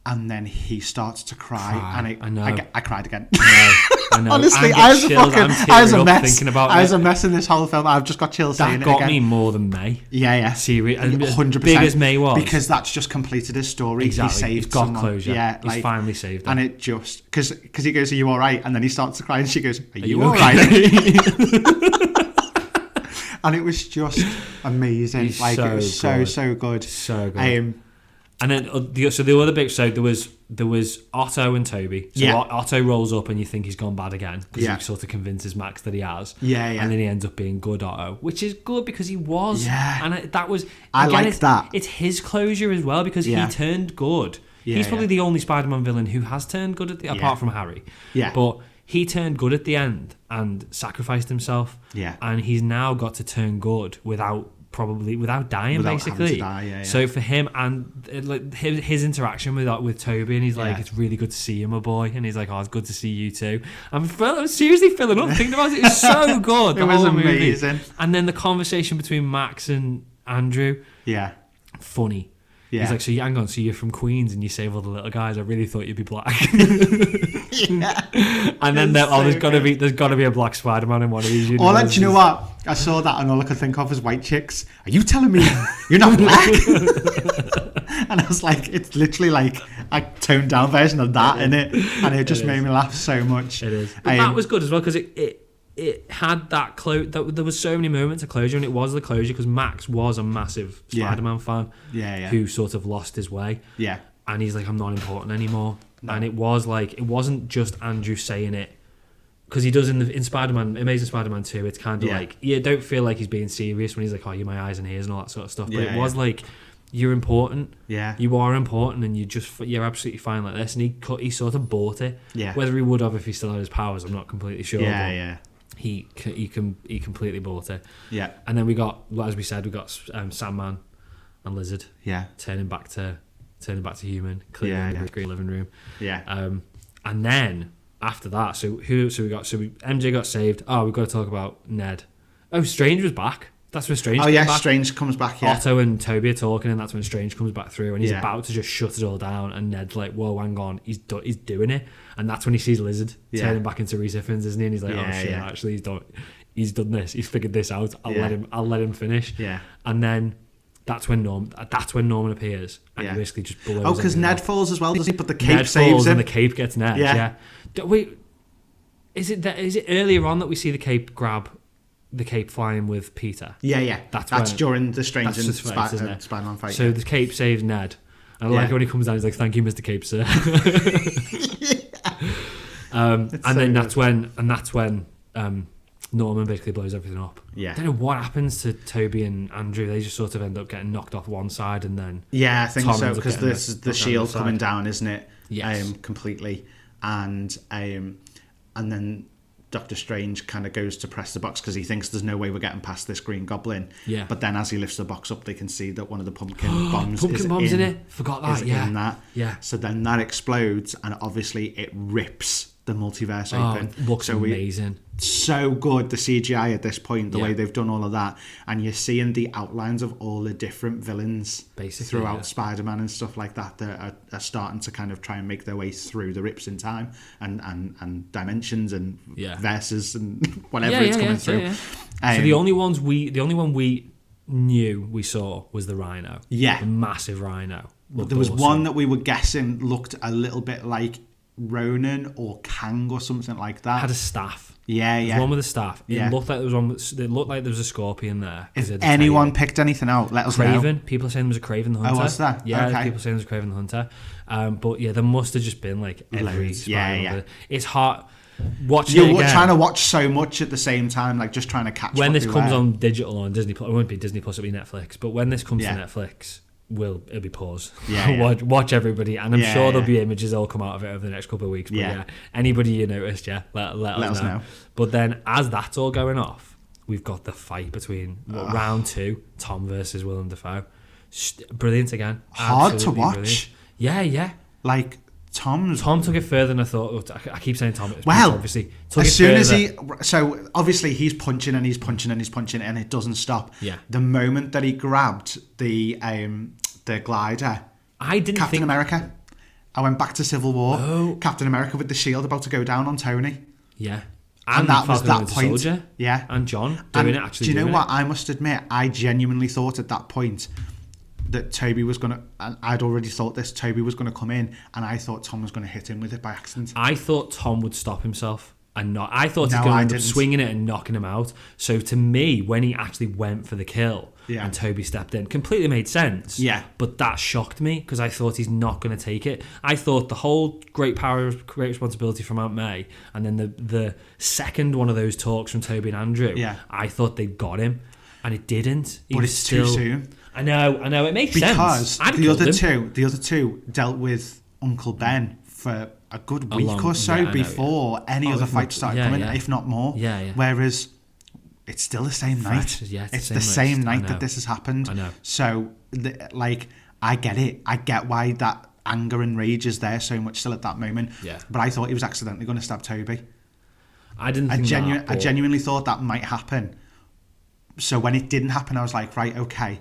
And then he starts to cry. And I cried again. I know. Honestly, I was a mess. I was a mess in this whole film. I've just got chills saying it again. That got me more than May. Yeah. Seriously. 100%. Big as May was. Because that's just completed his story. Exactly. He's got someone. closure. Yeah. He's finally saved it. And it just... Because he goes, "Are you all right?" And then he starts to cry and she goes, "Are you all right?" And it was just amazing. It was so good. So good. And then the other big, so there was Otto and Toby. So Otto rolls up and you think he's gone bad again because he sort of convinces Max that he has. And then he ends up being good Otto, which is good because he was. Yeah. And that was. I like that. It's his closure as well because he turned good. He's probably the only Spider-Man villain who has turned good apart from Harry. Yeah. But he turned good at the end and sacrificed himself. Yeah. And he's now got to turn good without dying, basically. So for him and his interaction with Toby, and he's like, "It's really good to see you, my boy," and he's like, "Oh, it's good to see you too." I'm seriously filling up thinking about it. It was so good. It was amazing. Movie. And then the conversation between Max and Andrew, funny. Yeah. He's like, "So hang on, so you're from Queens and you save all the little guys? I really thought you'd be black." And then there's got to be a black Spider-Man in one of these universes. Do you know what? I saw that and all I could think of was white chicks. Are you telling me you're not black? And I was like, it's literally like a toned down version of that, innit? And it just made me laugh so much. It is. But that was good as well because it had that there was so many moments of closure, and it was the closure because Max was a massive Spider-Man fan who sort of lost his way. Yeah. And he's like, "I'm not important anymore." and it wasn't just Andrew saying it. Because he does in Spider-Man, Amazing Spider-Man 2, it's kind of like, you don't feel like he's being serious when he's like, oh, you're my eyes and ears and all that sort of stuff. But it was like, you're important. Yeah. You are important and you're absolutely fine like this. And he sort of bought it. Yeah. Whether he would have if he still had his powers, I'm not completely sure. Yeah, yeah. He completely bought it. Yeah. And then we got, as we said, we got Sandman and Lizard. Yeah. Turning back to human, clearing the green living room. Yeah. And then... After that, MJ got saved. Oh, we've got to talk about Ned. Oh, Strange was back. That's when Strange. Oh yeah, back. Strange comes back. Yeah. Otto and Toby are talking, and that's when Strange comes back through, and he's about to just shut it all down. And Ned's like, "Whoa, hang on, he's doing it." And that's when he sees Lizard turning back into Reese Ifans, isn't he? And he's like, "Oh shit, actually, he's done this. He's figured this out. I'll let him finish." Yeah. And then. That's when Norman appears, and he basically just blows. Oh, because Ned falls as well, doesn't he? But the cape Ned saves falls him, and the cape gets Ned. Yeah. Wait, is it earlier on that we see the cape grab the cape flying with Peter? Yeah, yeah. That's during the Strange and Spider-Man fight. So the cape saves Ned, and I like when he comes down, he's like, "Thank you, Mr. Cape, sir." That's when Norman basically blows everything up. Yeah. I don't know what happens to Toby and Andrew. They just sort of end up getting knocked off one side and then... Yeah, I think so, because this is the shield coming down, isn't it? Yes. Completely. And then Doctor Strange kind of goes to press the box because he thinks there's no way we're getting past this Green Goblin. Yeah. But then as he lifts the box up, they can see that one of the pumpkin bombs is in it. Forgot that, in that. Yeah. So then that explodes and obviously it rips the multiverse open. It looks amazing. So good, the CGI at this point, the way they've done all of that, and you're seeing the outlines of all the different villains basically throughout Spider-Man and stuff like that are starting to kind of try and make their way through the rips in time and dimensions and verses and whatever it's coming through. So the only one we knew we saw was the Rhino. Yeah, the massive Rhino. There was one that we were guessing looked a little bit like Ronan or Kang or something like that. Had a staff. Yeah, yeah. One with a staff. It looked like there was one. It looked like there was a scorpion there. If anyone picked anything out, let us know. Craven. People are saying there was a Craven the Hunter. Oh, what's that? Yeah, okay. People saying there was a Craven the Hunter. But yeah, there must have just been like every. Yeah. It's hard. You're trying to watch so much at the same time, like just trying to catch. When this comes on digital on Disney Plus, it won't be Disney Plus. It'll be Netflix. But when this comes to Netflix. It'll be pause. Watch everybody, and I'm sure there'll be images that'll come out of it over the next couple of weeks. But anybody you noticed, let us know. But then, as that's all going off, we've got the fight between round 2, Tom versus Willem Dafoe. Brilliant again. Hard Absolutely to watch. Brilliant. Yeah. Like Tom took it further than I thought. I keep saying Tom. Obviously, as soon as so obviously he's punching and he's punching and he's punching and it doesn't stop. Yeah. The moment that he grabbed the glider, Captain America. I went back to Civil War. Oh. Captain America with the shield about to go down on Tony. Yeah. And that was that point. Soldier. Yeah. And John doing it actually. Do you know what? I must admit, I genuinely thought at that point that Toby was going to, and I'd already thought this, Toby was going to come in, and I thought Tom was going to hit him with it by accident. I thought Tom would stop himself and not. I thought he was going to end up swinging it and knocking him out. So to me, when he actually went for the kill and Toby stepped in, completely made sense. Yeah. But that shocked me because I thought he's not going to take it. I thought the whole great power, great responsibility from Aunt May, and then the second one of those talks from Toby and Andrew, I thought they got him, and it didn't. But it's too soon. I know, it makes sense. Because the other two dealt with Uncle Ben for a good week or so before any other fight started coming, if not more. Yeah. Whereas it's still the same night. Yeah, it's the same night that this has happened. I know. So, I get it. I get why that anger and rage is there so much still at that moment. Yeah. But I thought he was accidentally going to stab Toby. I didn't. I genuinely thought that might happen. So when it didn't happen, I was like, right, okay.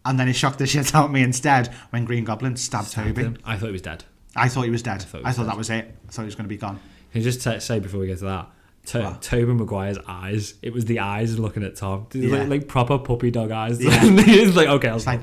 And then it shocked the shit out of me instead when Green Goblin stabbed Toby. Him. I thought he was dead. I thought he was dead. I thought that was it. I thought he was going to be gone. Can you just say before we get to that, Tobey Maguire's eyes, it was the eyes looking at Tom. Like proper puppy dog eyes. Yeah. He's like, okay, I'll stop.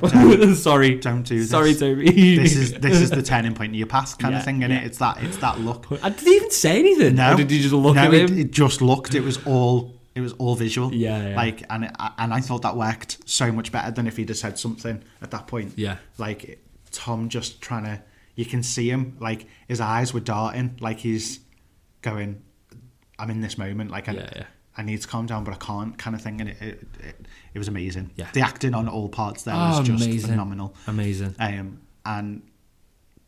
Sorry. Don't do this. Sorry, Toby. This is the turning point of your past kind of thing, innit? It's that look. I didn't even say anything. No. Or did you just look at him? It just looked. It was all visual. Yeah. Like, and I thought that worked so much better than if he'd have said something at that point. Yeah. Like Tom just trying to, you can see him, like, his eyes were darting, like he's going, I'm in this moment, like, I need to calm down, but I can't, kind of thing. And it was amazing. Yeah. The acting on all parts there was just phenomenal. Amazing. And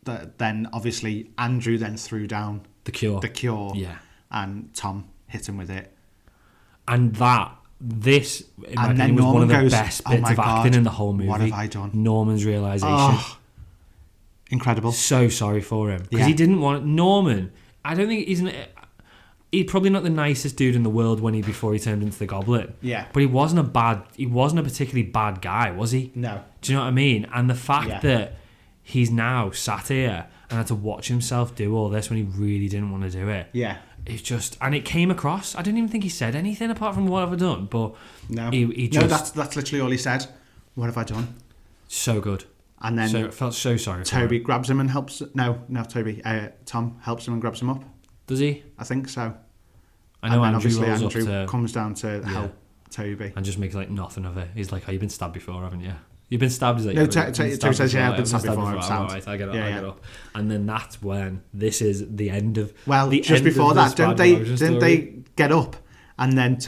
then obviously Andrew then threw down the cure. Yeah. And Tom hit him with it. And this, in my opinion, was one of the best bits of acting in the whole movie. What have I done? Norman's realisation. Oh, incredible. So sorry for him. Because he didn't want... Norman, I don't think he's probably not the nicest dude in the world before he turned into the Goblin. Yeah. But he wasn't a particularly bad guy, was he? No. Do you know what I mean? And the fact that he's now sat here and had to watch himself do all this when he really didn't want to do it. Yeah. It's just, and it came across. I didn't even think he said anything apart from what have I done, but no, he just, that's literally all he said. What have I done? So good. And then I felt so sorry. Toby grabs him and helps. No, Toby. Tom helps him and grabs him up. Does he? I think so. I know. And Andrew comes down to help Toby and just makes like nothing of it. He's like, "Oh, you've been stabbed before, haven't you? You've been stabbed." He's like, "No." Toby says, "Yeah, I've been stabbed before." Right, I get up. And then that's when this is the end of. Well, just before that, didn't they get up? And then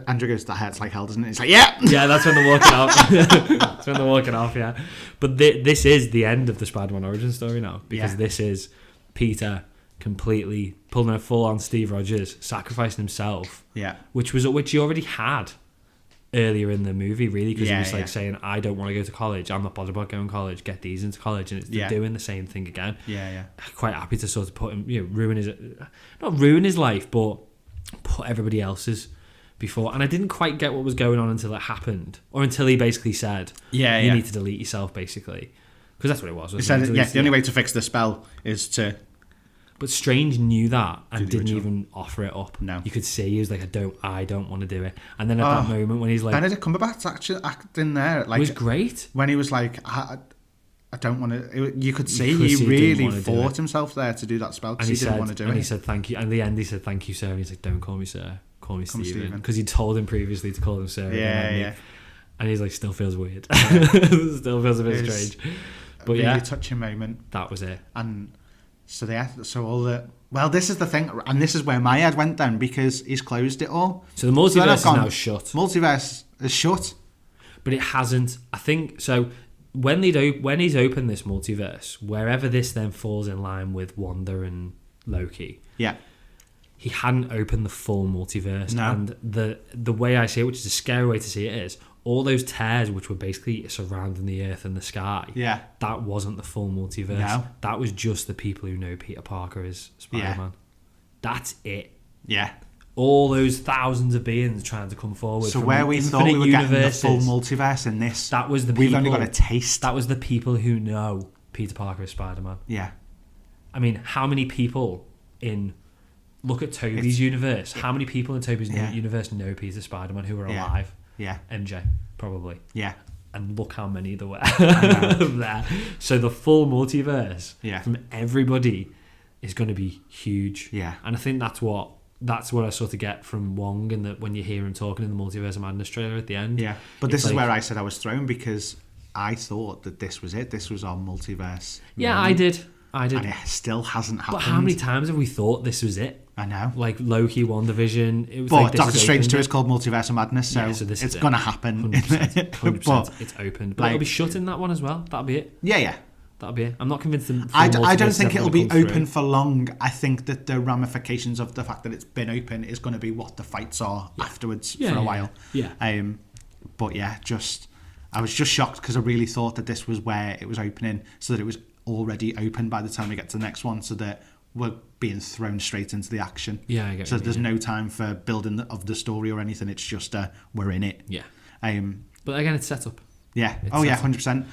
Andrew goes, "That hurts like hell, doesn't it?" He's like, "Yeah." Yeah, that's when they're walking off. That's when they're walking off. Yeah, but this is the end of the Spider-Man origin story now, because this is Peter completely pulling a full-on Steve Rogers, sacrificing himself. Yeah, which he already had earlier in the movie, really, because he was like saying, "I don't want to go to college. I'm not bothered about going to college. Get these into college," and it's doing the same thing again. Yeah. Quite happy to sort of put him, not ruin his life, but put everybody else's before. And I didn't quite get what was going on until it happened, or until he basically said, "You need to delete yourself," basically, because that's what it was. He said, the only way to fix the spell is to. But Strange knew that and didn't even offer it up. No, you could see he was like, I don't want to do it. And then at that moment when he's like, Benedict Cumberbatch actually acting there, like, it was great when he was like, I don't want to. You could see he really fought himself there to do that spell because he didn't want to do it. And he said thank you. And at the end he said thank you, sir. And he's like, don't call me sir, call me Stephen, because he told him previously to call him sir. Yeah. And he's like, still feels weird. Still feels a bit strange. But really touching moment. That was it. And so this is the thing, and this is where my head went down, because he's closed it all. So the multiverse is now shut. Multiverse is shut, but it hasn't. I think so. When he's opened this multiverse, wherever this then falls in line with Wanda and Loki, he hadn't opened the full multiverse. No. And the way I see it, which is a scary way to see it, is all those tears which were basically surrounding the earth and the sky. Yeah, that wasn't the full multiverse. No. That was just the people who know Peter Parker is Spider-Man. Yeah. That's it. Yeah. All those thousands of beings trying to come forward. So where we thought we were getting the full multiverse in this, that was the people, we've only got a taste. That was the people who know Peter Parker is Spider-Man. Yeah. I mean, how many people look at Toby's universe? How many people in Toby's universe know Peter Spider-Man who are alive? Yeah. MJ, probably. Yeah. And look how many there were there. So the full multiverse from everybody is going to be huge. Yeah. And I think that's what I sort of get from Wong, and that when you hear him talking in the Multiverse of Madness trailer at the end. Yeah. But this is where I said I was thrown, because I thought that this was it. This was our multiverse. Yeah, I did. And it still hasn't happened. But how many times have we thought this was it? I know. Like Loki, WandaVision. It was but like Doctor Strange 2 is called Multiverse of Madness, so it's going to happen. 100%, but it's opened. But it'll be shut in that one as well. That'll be it. Yeah. That'll be it. I'm not convinced. I don't think it'll be open for long. I think that the ramifications of the fact that it's been open is going to be what the fights are afterwards for a while. Yeah. But I was just shocked, because I really thought that this was where it was opening, so that it was already open by the time we get to the next one, so that we're being thrown straight into the action. Yeah, I get so there's no time for building of the story or anything. It's just we're in it. Yeah. But again, it's set up. Yeah. 100%.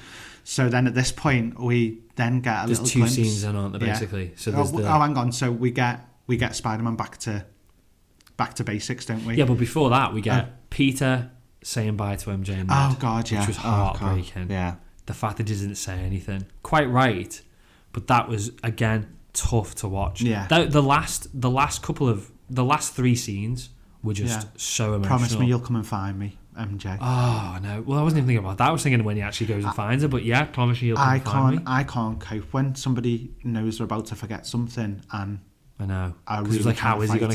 So then at this point, we then get there's little glimpse. There's 2 scenes then, aren't there, basically? Yeah. So hang on. So we get Spider-Man back to basics, don't we? Yeah, but before that, we get Peter saying bye to MJ and Ned. Oh God, yeah. Which was heartbreaking. Yeah. The fact that he didn't say anything. Quite right, but that was, again, tough to watch. Yeah. The last 3 scenes were just so emotional. Promise me you'll come and find me. MJ. Oh no! Well, I wasn't even thinking about that. I was thinking when he actually goes and finds her. But yeah, promise she'll come find me. I can't cope when somebody knows they're about to forget something, and I know. I really like, how is he going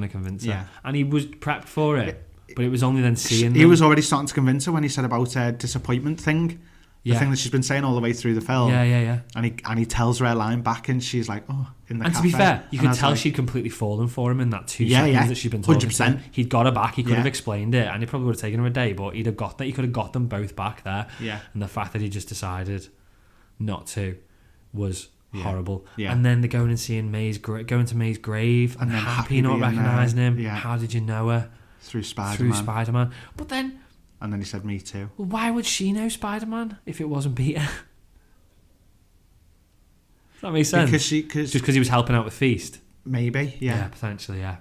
to convince her? Yeah. And he was prepped for it, but it was only then seeing. He was already starting to convince her when he said about her disappointment thing. The thing that she's been saying all the way through the film. Yeah. And he tells her a line back, and she's like, "Oh, in the cafe." And to be fair, you could tell she'd completely fallen for him in that 2 seconds that she'd been talking. 100%. He'd got her back. He could have explained it, and it probably would have taken him a day, but he'd have got that. He could have got them both back there. Yeah. And the fact that he just decided not to was horrible. Yeah. And then they're going and seeing going to May's grave, and then Happy not recognising him. Yeah. How did you know her? Through Spider-Man. But then. And then he said, "Me too." Well, why would she know Spider-Man if it wasn't Peter? Does that make sense? Just because he was helping out with Feast. Maybe, yeah. Yeah, potentially, yeah.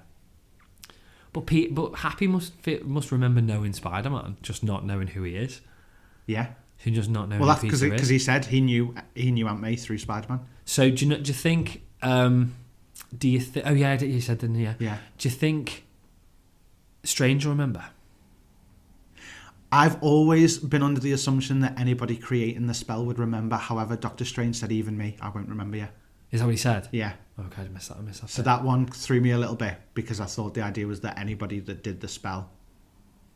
But Happy must remember knowing Spider-Man, just not knowing who he is. Yeah. He just not knowing. Well, that's because he said he knew Aunt May through Spider-Man. So do you think? Oh yeah, you said, didn't you? Yeah. Do you think Strange will remember? I've always been under the assumption that anybody creating the spell would remember. However, Doctor Strange said, "Even me, I won't remember you." Is that what he said? Yeah. Okay, I missed that. So that one threw me a little bit because I thought the idea was that anybody that did the spell,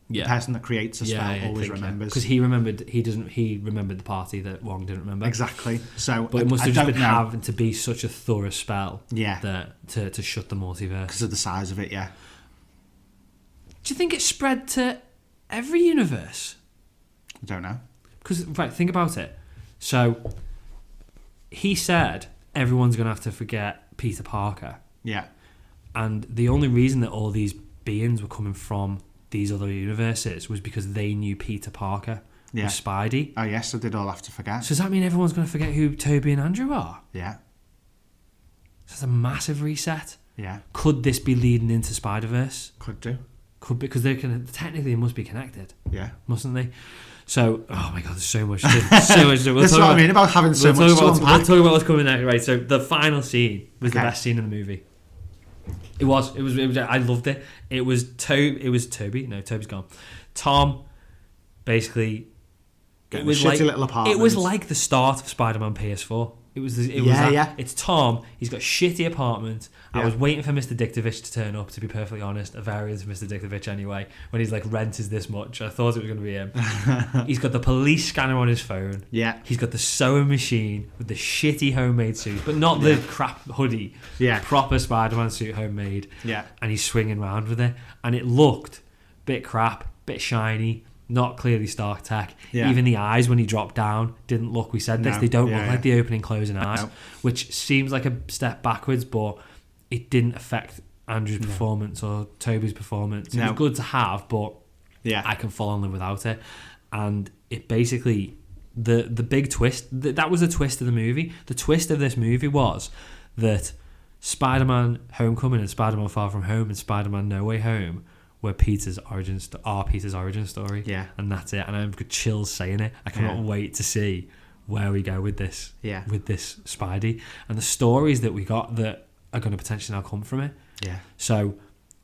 the person that creates the spell, always remembers. Because he remembered, he remembered the party that Wong didn't remember. Exactly. So, but it must have just been having to be such a thorough spell. Yeah. That to shut the multiverse because of the size of it. Yeah. Do you think it spread to every universe? I don't know. Because, think about it. So, he said everyone's going to have to forget Peter Parker. Yeah. And the only reason that all these beings were coming from these other universes was because they knew Peter Parker was Spidey. Oh, yes, so they'd all have to forget. So does that mean everyone's going to forget who Toby and Andrew are? Yeah. So that's a massive reset. Yeah. Could this be leading into Spider-Verse? Could do. Could, because technically they must be connected. Yeah. Mustn't they? So, oh my God, there's so much. So much. That's what I mean about having so much to unpack. We'll talk about what's coming next. Right, so the final scene was the best scene in the movie. It was. I loved it. It was Toby. No, Toby's gone. Tom, basically, it was like little apartment. It was like the start of Spider-Man PS4. It was It's Tom. He's got a shitty apartment. Yeah. I was waiting for Mr. Dictovich to turn up, to be perfectly honest. A variant of Mr. Dictovich anyway. When he's like, rent is this much. I thought it was going to be him. He's got the police scanner on his phone. Yeah. He's got the sewing machine with the shitty homemade suit, but not the crap hoodie. Yeah. Proper Spider-Man suit, homemade. Yeah. And he's swinging around with it. And it looked a bit crap, bit shiny. Not clearly Stark tech. Yeah. Even the eyes when he dropped down didn't look. We said this. They don't look like the opening closing eyes, which seems like a step backwards, but it didn't affect Andrew's performance or Toby's performance. It was good to have, but I can fall in love without it. And it basically the big twist that was a twist of the movie. The twist of this movie was that Spider-Man Homecoming and Spider-Man Far From Home and Spider-Man No Way Home were Peter's origin story. Yeah. And that's it. And I've got chills saying it. I cannot wait to see where we go with this. Yeah. With this Spidey. And the stories that we got that are going to potentially now come from it. Yeah. So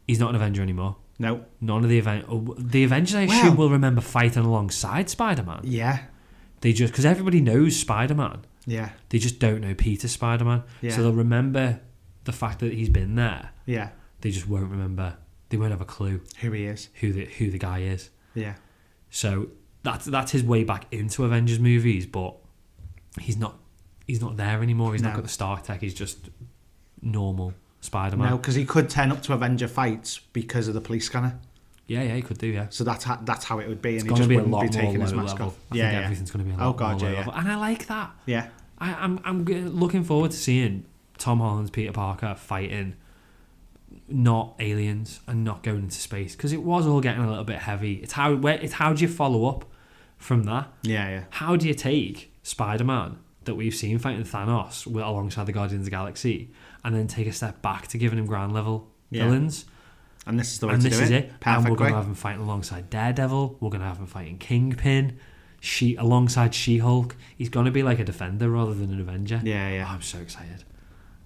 he's not an Avenger anymore. No. None of the Avengers, I assume, will remember fighting alongside Spider-Man. Yeah. They just, because everybody knows Spider-Man. Yeah. They just don't know Peter Spider-Man. Yeah. So they'll remember the fact that he's been there. Yeah. They just won't remember. They won't have a clue who he is, who the guy is. Yeah. So that's his way back into Avengers movies, but he's not there anymore. He's not got the Stark tech. He's just normal Spider-Man. No, because he could turn up to Avenger fights because of the police scanner. Yeah, he could do. Yeah. So that's how it would be, and it's he just wouldn't be taking his mask off. I think everything's going to be a lot more low level, and I like that. Yeah. I'm looking forward to seeing Tom Holland's Peter Parker fighting not aliens and not going into space, because it was all getting a little bit heavy. It's how do you follow up from that? Yeah. How do you take Spider-Man that we've seen fighting Thanos alongside the Guardians of the Galaxy and then take a step back to giving him ground level villains? And this is the way to do it. And this is it. And we're going to have him fighting alongside Daredevil. We're going to have him fighting Kingpin. Alongside She-Hulk. He's going to be like a defender rather than an Avenger. Yeah. Oh, I'm so excited.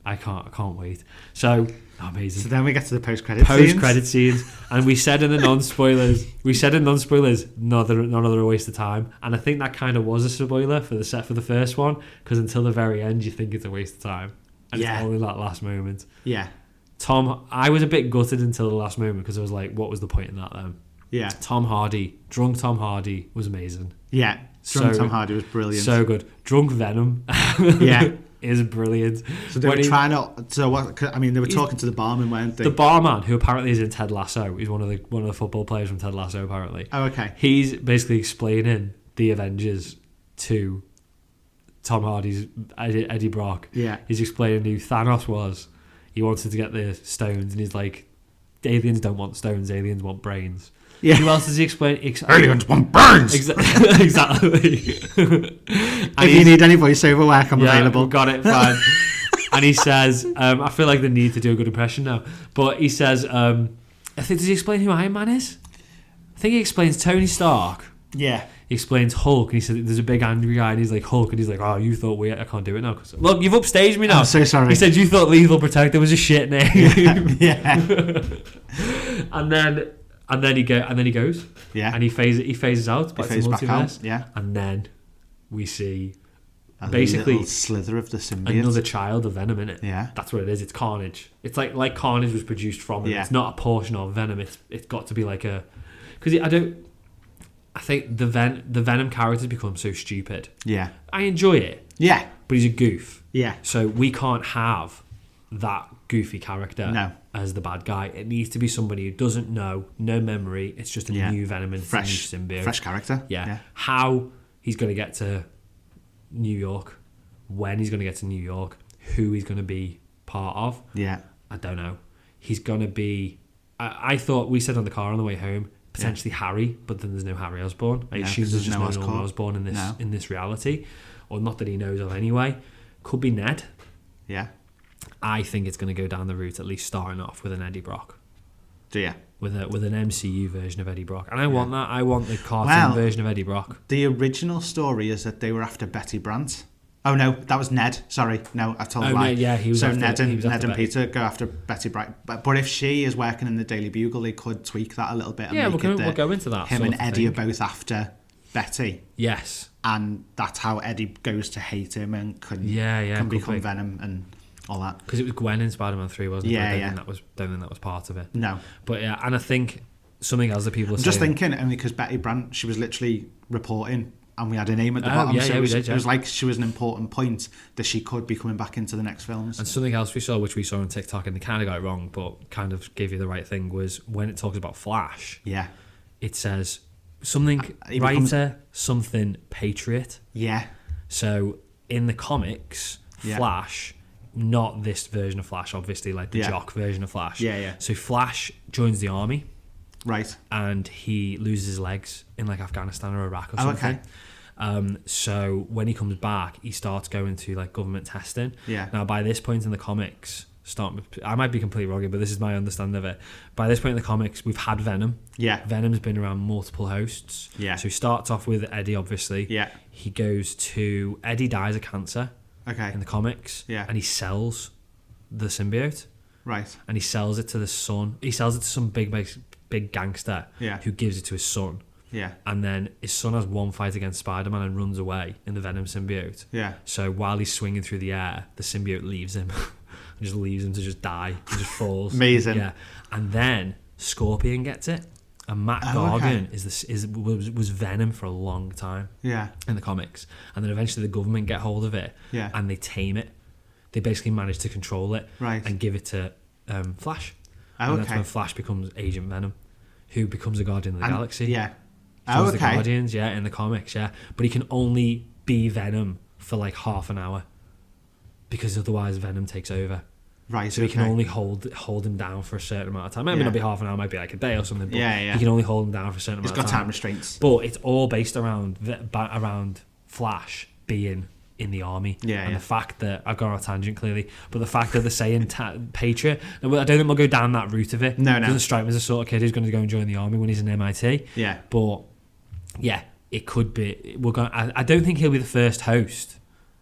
I can't wait. So amazing. So then we get to the post-credit scenes, and we said in the non-spoilers, none of them are a waste of time, and I think that kind of was a spoiler for the first one, because until the very end you think it's a waste of time, and it's only that last moment. Yeah. I was a bit gutted until the last moment, because I was like, what was the point in that then? Yeah. Drunk Tom Hardy was amazing. Yeah. Tom Hardy was brilliant. So good. Drunk Venom. Yeah. Is brilliant. So they were trying to. So what? I mean, they were talking to the barman, weren't they? The barman, who apparently is in Ted Lasso, he's one of the football players from Ted Lasso. Apparently. Oh, okay. He's basically explaining the Avengers to Tom Hardy's Eddie Brock. Yeah. He's explaining who Thanos was. He wanted to get the stones, and he's like, aliens don't want stones. Aliens want brains. Yeah. Who else does he explain? Aliens want brains! Exactly. If you need any voiceover work, I'm available. Got it, fine. And he says, I feel like the need to do a good impression now, but he says, I think, does he explain who Iron Man is? I think he explains Tony Stark. Yeah. He explains Hulk, and he said there's a big angry guy, and he's like, Hulk, and he's like, oh, you thought I can't do it now. Look, you've upstaged me now. I'm so sorry. He said you thought Lethal Protector was a shit name. Yeah. And then he goes. Yeah. And he phases out. Back to the multiverse. Yeah. And then we see basically little slither of the symbiote. Another child of Venom in it. Yeah. That's what it is. It's Carnage. It's like Carnage was produced from it. Yeah. It's not a portion of Venom. It's got to be like a, because I think the Venom characters become so stupid. Yeah. I enjoy it. Yeah. But he's a goof. Yeah. So we can't have that goofy character as the bad guy. It needs to be somebody who doesn't know, no memory. It's just a new Venom and fresh symbiote. Fresh character. Yeah. How he's going to get to New York, when he's going to get to New York, who he's going to be part of. Yeah. I don't know. He's going to be... I thought, we said on the car on the way home, potentially Harry, but then there's no Harry Osborn. I assume there's just no Norman Osborn in this reality, or not that he knows of anyway. Could be Ned. Yeah. I think it's going to go down the route, at least starting off with an Eddie Brock. Do you? With an MCU version of Eddie Brock. And I want that. I want the cartoon version of Eddie Brock. The original story is that they were after Betty Brant. Oh, no, that was Ned. Sorry. No, I told a lie. Yeah, he was so after, Ned and Peter go after Betty Brant. But if she is working in the Daily Bugle, they could tweak that a little bit. And we'll go into that. Him and Eddie are both after Betty. Yes. And that's how Eddie goes to hate him and can become Venom and all that. Because it was Gwen in Spider-Man 3, wasn't it? Yeah, don't think that was part of it. No. But yeah, and I think something else that people are saying... just thinking, only because Betty Brant, she was literally reporting and we had a name at the bottom. It was like she was an important point that she could be coming back into the next films. And something else which we saw on TikTok, and they kind of got it wrong, but kind of gave you the right thing, was when it talks about Flash, it says something writer, something patriot. Yeah. So in the comics, Flash... not this version of Flash, obviously, like the jock version of Flash. Yeah. So Flash joins the army. Right. And he loses his legs in like Afghanistan or Iraq or something. Okay. So when he comes back, he starts going to like government testing. Yeah. Now, by this point in the comics, I might be completely wrong here, but this is my understanding of it. By this point in the comics, we've had Venom. Yeah. Venom's been around multiple hosts. Yeah. So he starts off with Eddie, obviously. Yeah. He goes to... Eddie dies of cancer. Okay. In the comics. Yeah. And he sells the symbiote. Right. And he sells it to the son. He sells it to some big gangster. Yeah. Who gives it to his son. Yeah. And then his son has one fight against Spider-Man and runs away in the Venom symbiote. Yeah. So while he's swinging through the air, the symbiote leaves him. And just leaves him to just die. He just falls. Amazing. Yeah. And then Scorpion gets it. And Matt Gargan was Venom for a long time. Yeah. In the comics. And then eventually the government get hold of it. Yeah. And they tame it. They basically manage to control it. Right. And give it to Flash. And that's when Flash becomes Agent Venom, who becomes a Guardian of the Galaxy. Yeah. The Guardians, in the comics, But he can only be Venom for like half an hour. Because otherwise Venom takes over. Right. So he can only hold him down for a certain amount of time. Maybe not be half an hour, might be like a day or something. But he can only hold him down for a certain amount of time. He's got time restraints. But it's all based around Flash being in the army. And the fact that, I've gone on a tangent clearly, but the fact that they're saying Patriot, I don't think we'll go down that route of it. No. It doesn't strike me as the sort of kid who's going to go and join the army when he's in MIT. Yeah. But, it could be. I don't think he'll be the first host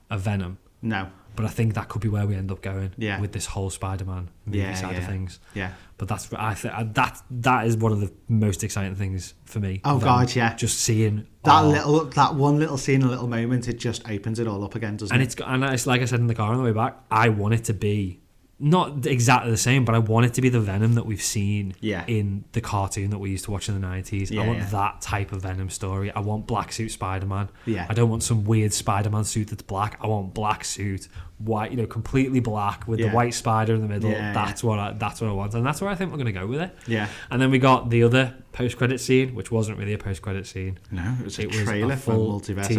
of Venom. No. But I think that could be where we end up going Yeah. with this whole Spider-Man movie side of things. Yeah. But that's that is one of the most exciting things for me. Oh God, yeah. Just seeing that one little scene, a little moment, it just opens it all up again, doesn't it? And it's like I said in the car on the way back. I want it to be not exactly the same, but I want it to be the Venom that we've seen in the cartoon that we used to watch in the 90s. I want that type of Venom story. I want black suit Spider-Man. Yeah. I don't want some weird Spider-Man suit that's black. I want black suit, white, completely black with the white spider in the middle. That's what I want, and that's where I think we're going to go with it. Yeah. And then we got the other post-credit scene, which wasn't really a post-credit scene. No, it was a trailer for Multiverse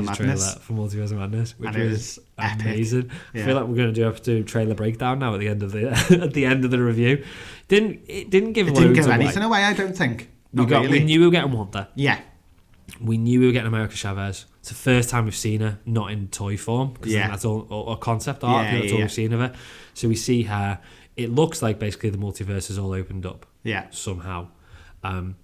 of Madness. Which and it was epic. amazing. Yeah. I feel like we're going to do a trailer breakdown now at the end of the at the end of the review. It didn't give anything away. I don't think. We knew we were getting Wanda. Yeah. We knew we were getting America Chavez. It's the first time we've seen her not in toy form, because that's all a concept art. That's all we've seen of her. So we see her. It looks like basically the multiverse is all opened up. Yeah. Somehow.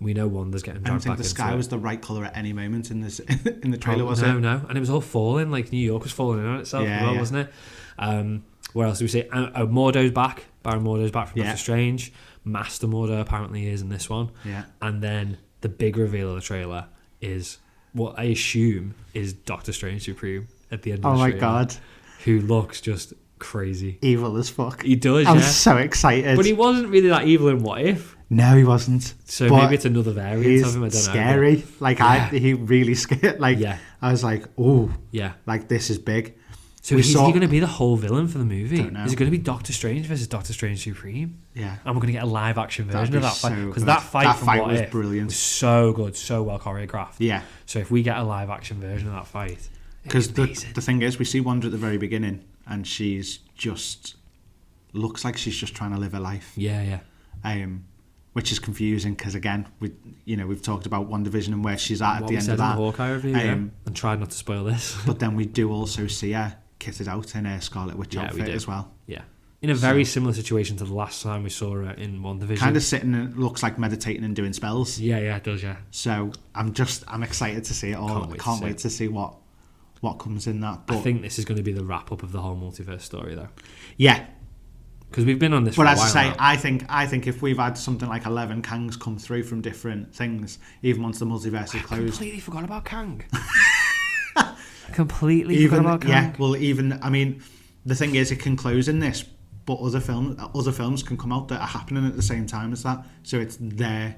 We know Wanda's getting dragged back into it. I don't think the sky was the right colour at any moment in this in the trailer, was it? No. And it was all falling, like New York was falling in on itself as well, wasn't it? Where else do we see? Mordo's back. Baron Mordo's back from Doctor Strange. Master Mordo apparently is in this one. Yeah. And then the big reveal of the trailer is what I assume is Doctor Strange Supreme at the end of the trailer. Oh my God. Who looks just crazy. Evil as fuck. He does, I'm so excited. But he wasn't really that evil in What If. No, he wasn't. So maybe it's another variant of him. I don't know. Scary. He really scared. I was like, oh, yeah, like this is big. So is he going to be the whole villain for the movie? Don't know. Is it going to be Doctor Strange versus Doctor Strange Supreme? Yeah. And we're going to get a live action version of that fight, because that fight was brilliant. Was so good, so well choreographed. Yeah. So if we get a live action version of that fight, because the thing is, we see Wanda at the very beginning, and she's just looks like she's just trying to live her life. Yeah. Which is confusing because again, we've talked about WandaVision and where she's at the end of that. In the Hawkeye review, and tried not to spoil this. But then we do also see her kitted out in her Scarlet Witch outfit as well. Yeah, in a very similar situation to the last time we saw her in WandaVision. Kind of sitting and looks like meditating and doing spells. Yeah, it does. Yeah. So I'm excited to see it all. Can't wait to see what comes in that. But I think this is going to be the wrap up of the whole multiverse story, though. Yeah. Because we've been on this for a while. But as I say, now. I think if we've had something like 11 Kangs come through from different things, even once the multiverse is closed. I completely forgot about Kang. Forgot about Kang. Yeah, well, the thing is, it can close in this, but other films can come out that are happening at the same time as that, so it's their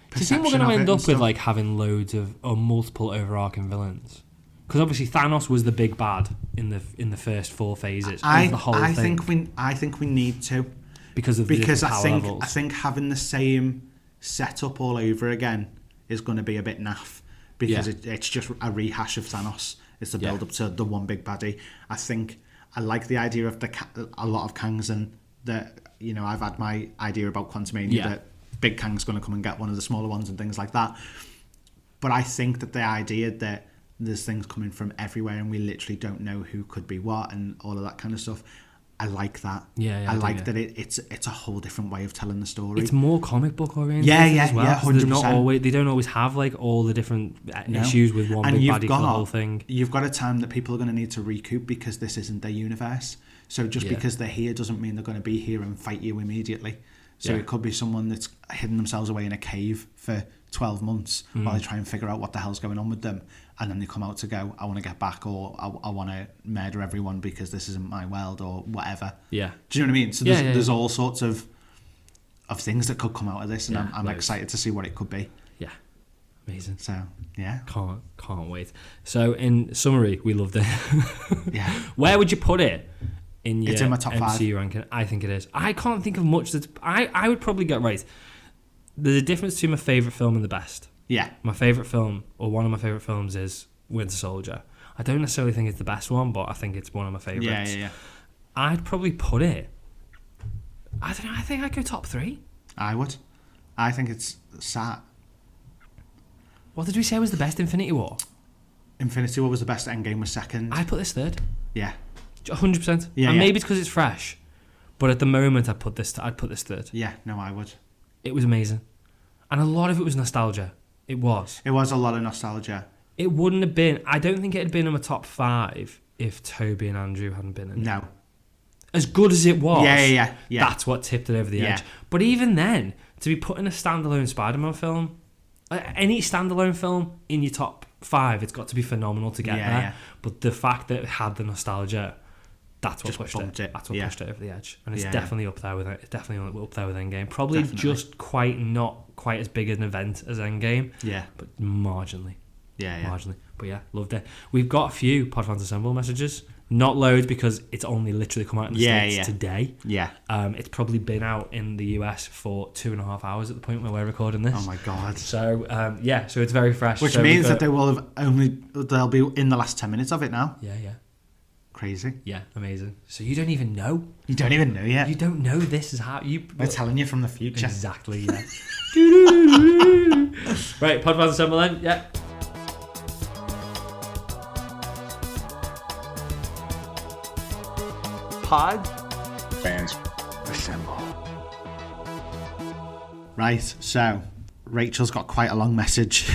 perception. Do you think we're going to end up with having loads of or multiple overarching villains? Because obviously Thanos was the big bad in the first 4 phases of the whole thing. I think we need to because I think having the same setup all over again is going to be a bit naff because it's just a rehash of Thanos. It's the build up to the one big baddie. I like the idea of a lot of Kangs, and that I've had my idea about Quantumania that big Kang's going to come and get one of the smaller ones and things like that. But I think that the idea that there's things coming from everywhere and we literally don't know who could be what and all of that kind of stuff. I like that. I like that it's a whole different way of telling the story. It's more comic book oriented as well. 100%. They don't always have all the different issues with one big baddie for the whole thing. You've got a time that people are going to need to recoup because this isn't their universe. So just because they're here doesn't mean they're going to be here and fight you immediately. So it could be someone that's hidden themselves away in a cave for 12 months while they try and figure out what the hell's going on with them, and then they come out to go, I want to get back, or I want to murder everyone because this isn't my world, or whatever. Yeah. Do you know what I mean? So there's all sorts of things that could come out of this, and I'm excited to see what it could be. Yeah. Amazing. So, yeah. Can't wait. So, in summary, we loved it. Yeah. Where would you put it? It's in my top 5 MCU ranking. I think it is. I can't think of much that I would probably get right. There's a difference between my favourite film and the best. Yeah. My favourite film, or one of my favourite films, is Winter Soldier. I don't necessarily think it's the best one, but I think it's one of my favourites. Yeah. I'd probably put it, I don't know, I think I'd go top 3. I would. I think it's sat. What did we say was the best? Infinity War? Infinity War was the best, Endgame was second. I'd put this third. Yeah. 100%. And maybe it's because it's fresh, but at the moment I'd put this third. Yeah, no, I would. It was amazing, and a lot of it was nostalgia. It was a lot of nostalgia. It wouldn't have been, I don't think it had been in my top 5 if Toby and Andrew hadn't been in it. No. As good as it was, yeah. that's what tipped it over the edge. But even then, to be put in a standalone Spider-Man film, any standalone film in your top 5, it's got to be phenomenal to get there. Yeah. But the fact that it had the nostalgia, that's what pushed it. That's what pushed it over the edge, and it's definitely up there with it. It's definitely up there with Endgame. Probably just not quite as big an event as Endgame. Yeah, but marginally. Yeah, marginally. But yeah, loved it. We've got a few Podfans Assemble messages. Not loads because it's only literally come out in the States today. Yeah. It's probably been out in the US for 2.5 hours at the point where we're recording this. Oh my God. So, so it's very fresh. Which means that they'll be in the last 10 minutes of it now. Yeah. Crazy. Yeah, amazing. So you don't even know. You don't even know yet. You don't know this is how you... We're telling you from the future. Exactly, yeah. Right, Podfans Assemble then. Yeah. Fans Assemble. Right, so Rachel's got quite a long message.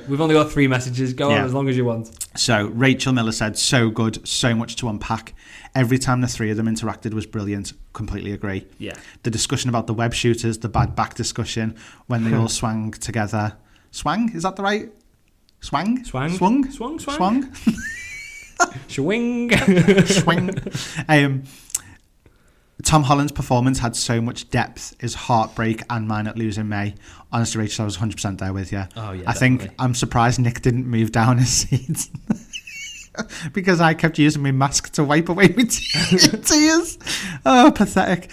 We've only got 3 messages. Go on as long as you want. So Rachel Miller said, so good, so much to unpack. Every time the 3 of them interacted was brilliant. Completely agree. Yeah. The discussion about the web shooters, the bad back discussion, when they all swang together. Swang? Is that the right? Swang? Swung. Swing. Swing. Tom Holland's performance had so much depth. His heartbreak and mine at losing May. Honestly, Rachel, I was 100% there with you. Oh, yeah, I think I'm surprised Nick didn't move down his seat. Because I kept using my mask to wipe away my tears. Oh, pathetic.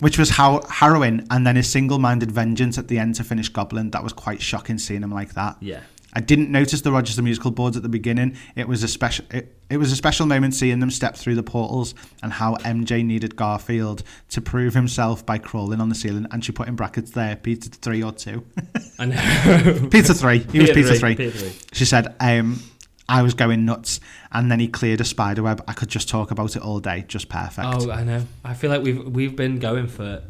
Which was harrowing. And then his single-minded vengeance at the end to finish Goblin. That was quite shocking seeing him like that. Yeah. I didn't notice the Rogers the Musical boards at the beginning. It was a special moment seeing them step through the portals and how MJ needed Garfield to prove himself by crawling on the ceiling. And she put in brackets there, Peter 3 or 2. I know. Peter 3. He was Peter 3. Peter 3. She said, I was going nuts, and then he cleared a spider web. I could just talk about it all day. Just perfect. Oh, I know. I feel like we've been going for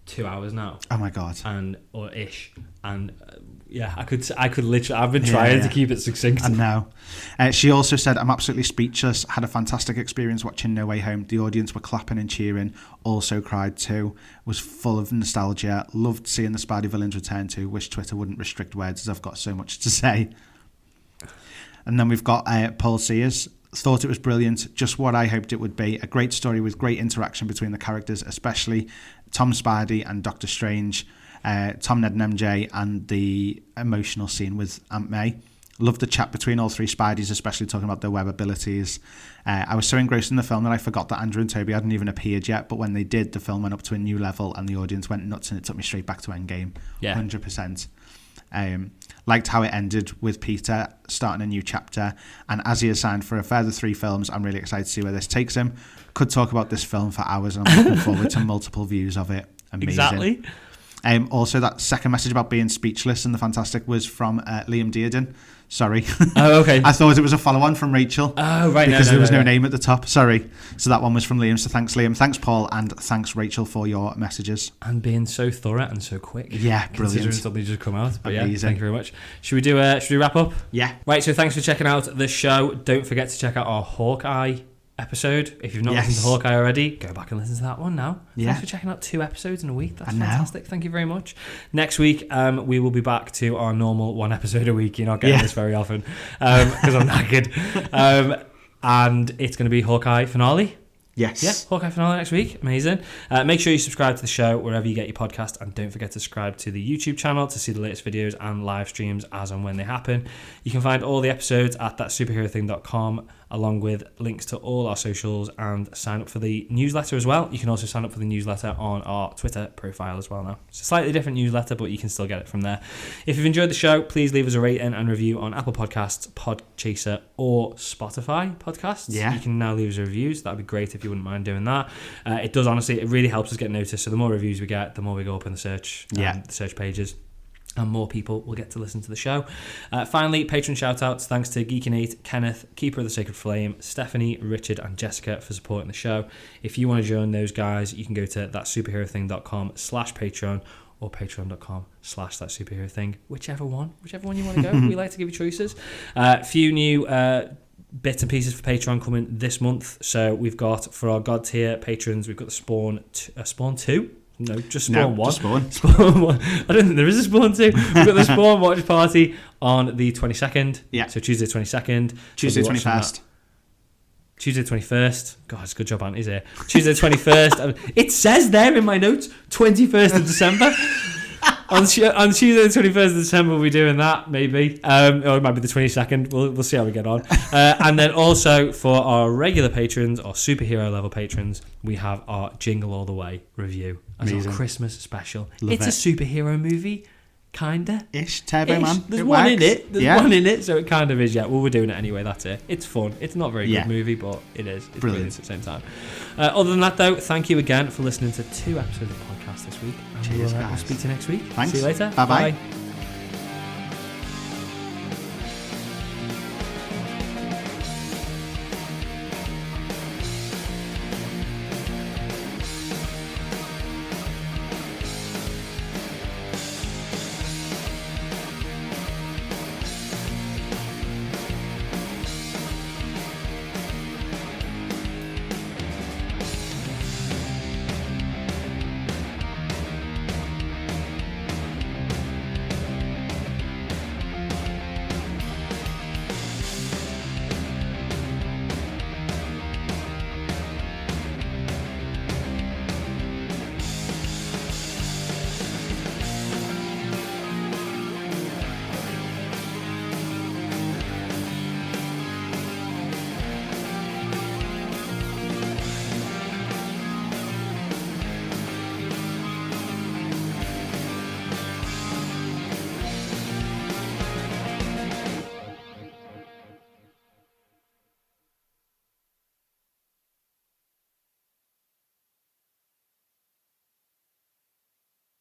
2 hours now. Oh my God. Or ish. And I could literally. I've been trying to keep it succinct. I know. She also said, I'm absolutely speechless. Had a fantastic experience watching No Way Home. The audience were clapping and cheering. Also cried too. Was full of nostalgia. Loved seeing the Spidey villains return too. Wish Twitter wouldn't restrict words as I've got so much to say. And then we've got Paul Sears. Thought it was brilliant. Just what I hoped it would be. A great story with great interaction between the characters, especially Tom Spidey and Doctor Strange. Tom, Ned and MJ, and the emotional scene with Aunt May. Loved the chat between all 3 Spideys, especially talking about their web abilities. I was so engrossed in the film that I forgot that Andrew and Toby hadn't even appeared yet, but when they did, the film went up to a new level and the audience went nuts, and it took me straight back to Endgame. 100%. Liked how it ended with Peter starting a new chapter, and as he is signed for a further 3 films, I'm really excited to see where this takes him. Could talk about this film for hours, and I'm looking forward to multiple views of it. Amazing. Exactly. Also, that second message about being speechless and the fantastic was from Liam Dearden. Sorry. Oh, okay. I thought it was a follow-on from Rachel. Oh, right. Because there was no name at the top. Sorry. So that one was from Liam. So thanks, Liam. Thanks, Paul. And thanks, Rachel, for your messages. And being so thorough and so quick. Yeah, brilliant. Considering something just come out. But amazing. Yeah, thank you very much. Should we wrap up? Yeah. Right, so thanks for checking out the show. Don't forget to check out our Hawkeye episode. If you've not listened to Hawkeye already, go back and listen to that one now. Yeah. Thanks for checking out 2 episodes in a week. That's fantastic. Thank you very much. Next week, we will be back to our normal 1 episode a week. You're not getting this very often because I'm knackered. And it's going to be Hawkeye finale. Yes. Yeah, Hawkeye finale next week. Amazing. Make sure you subscribe to the show wherever you get your podcast, and don't forget to subscribe to the YouTube channel to see the latest videos and live streams as and when they happen. You can find all the episodes at thatsuperherothing.com, along with links to all our socials, and sign up for the newsletter as well. You can also sign up for the newsletter on our Twitter profile as well now. It's a slightly different newsletter, but you can still get it from there. If you've enjoyed the show, please leave us a rating and review on Apple Podcasts, Podchaser, or Spotify podcasts. Yeah. You can now leave us a review, so that'd be great if you wouldn't mind doing that. It does, honestly, it really helps us get noticed. So the more reviews we get, the more we go up in the search, the search pages, and more people will get to listen to the show. Finally, patron shout-outs. Thanks to Geeky8, Kenneth, Keeper of the Sacred Flame, Stephanie, Richard, and Jessica for supporting the show. If you want to join those guys, you can go to thatsuperherothing.com/Patreon or patreon.com/thatsuperherothing. Whichever one you want to go. We like to give you choices. Few new bits and pieces for Patreon coming this month. So we've got, for our God tier patrons, we've got the Spawn 2. No, just Spawn 1. Just Spawn. Spawn 1. I don't think there is a Spawn 2. We've got the Spawn watch party on the 22nd. Yeah. So Tuesday 22nd. Tuesday 21st. Tuesday 21st. God, it's a good job, Auntie's here. Tuesday 21st. It says there in my notes, 21st of December. On Tuesday the 21st of December, we'll be doing that, maybe. Or it might be the 22nd. We'll see how we get on. And then also, for our regular patrons, or superhero level patrons, we have our Jingle All the Way review as our Christmas special. It's a superhero movie. Kinda. Turbo Man. There's one in it. There's one in it, so it kind of is, yeah. Well, we're doing it anyway, that's it. It's fun. It's not a very good movie, but it is. It's brilliant at the same time. Other than that, though, thank you again for listening to 2 episodes of the podcast this week. Cheers, guys. We'll speak to you next week. Thanks. See you later. Bye-bye. Bye.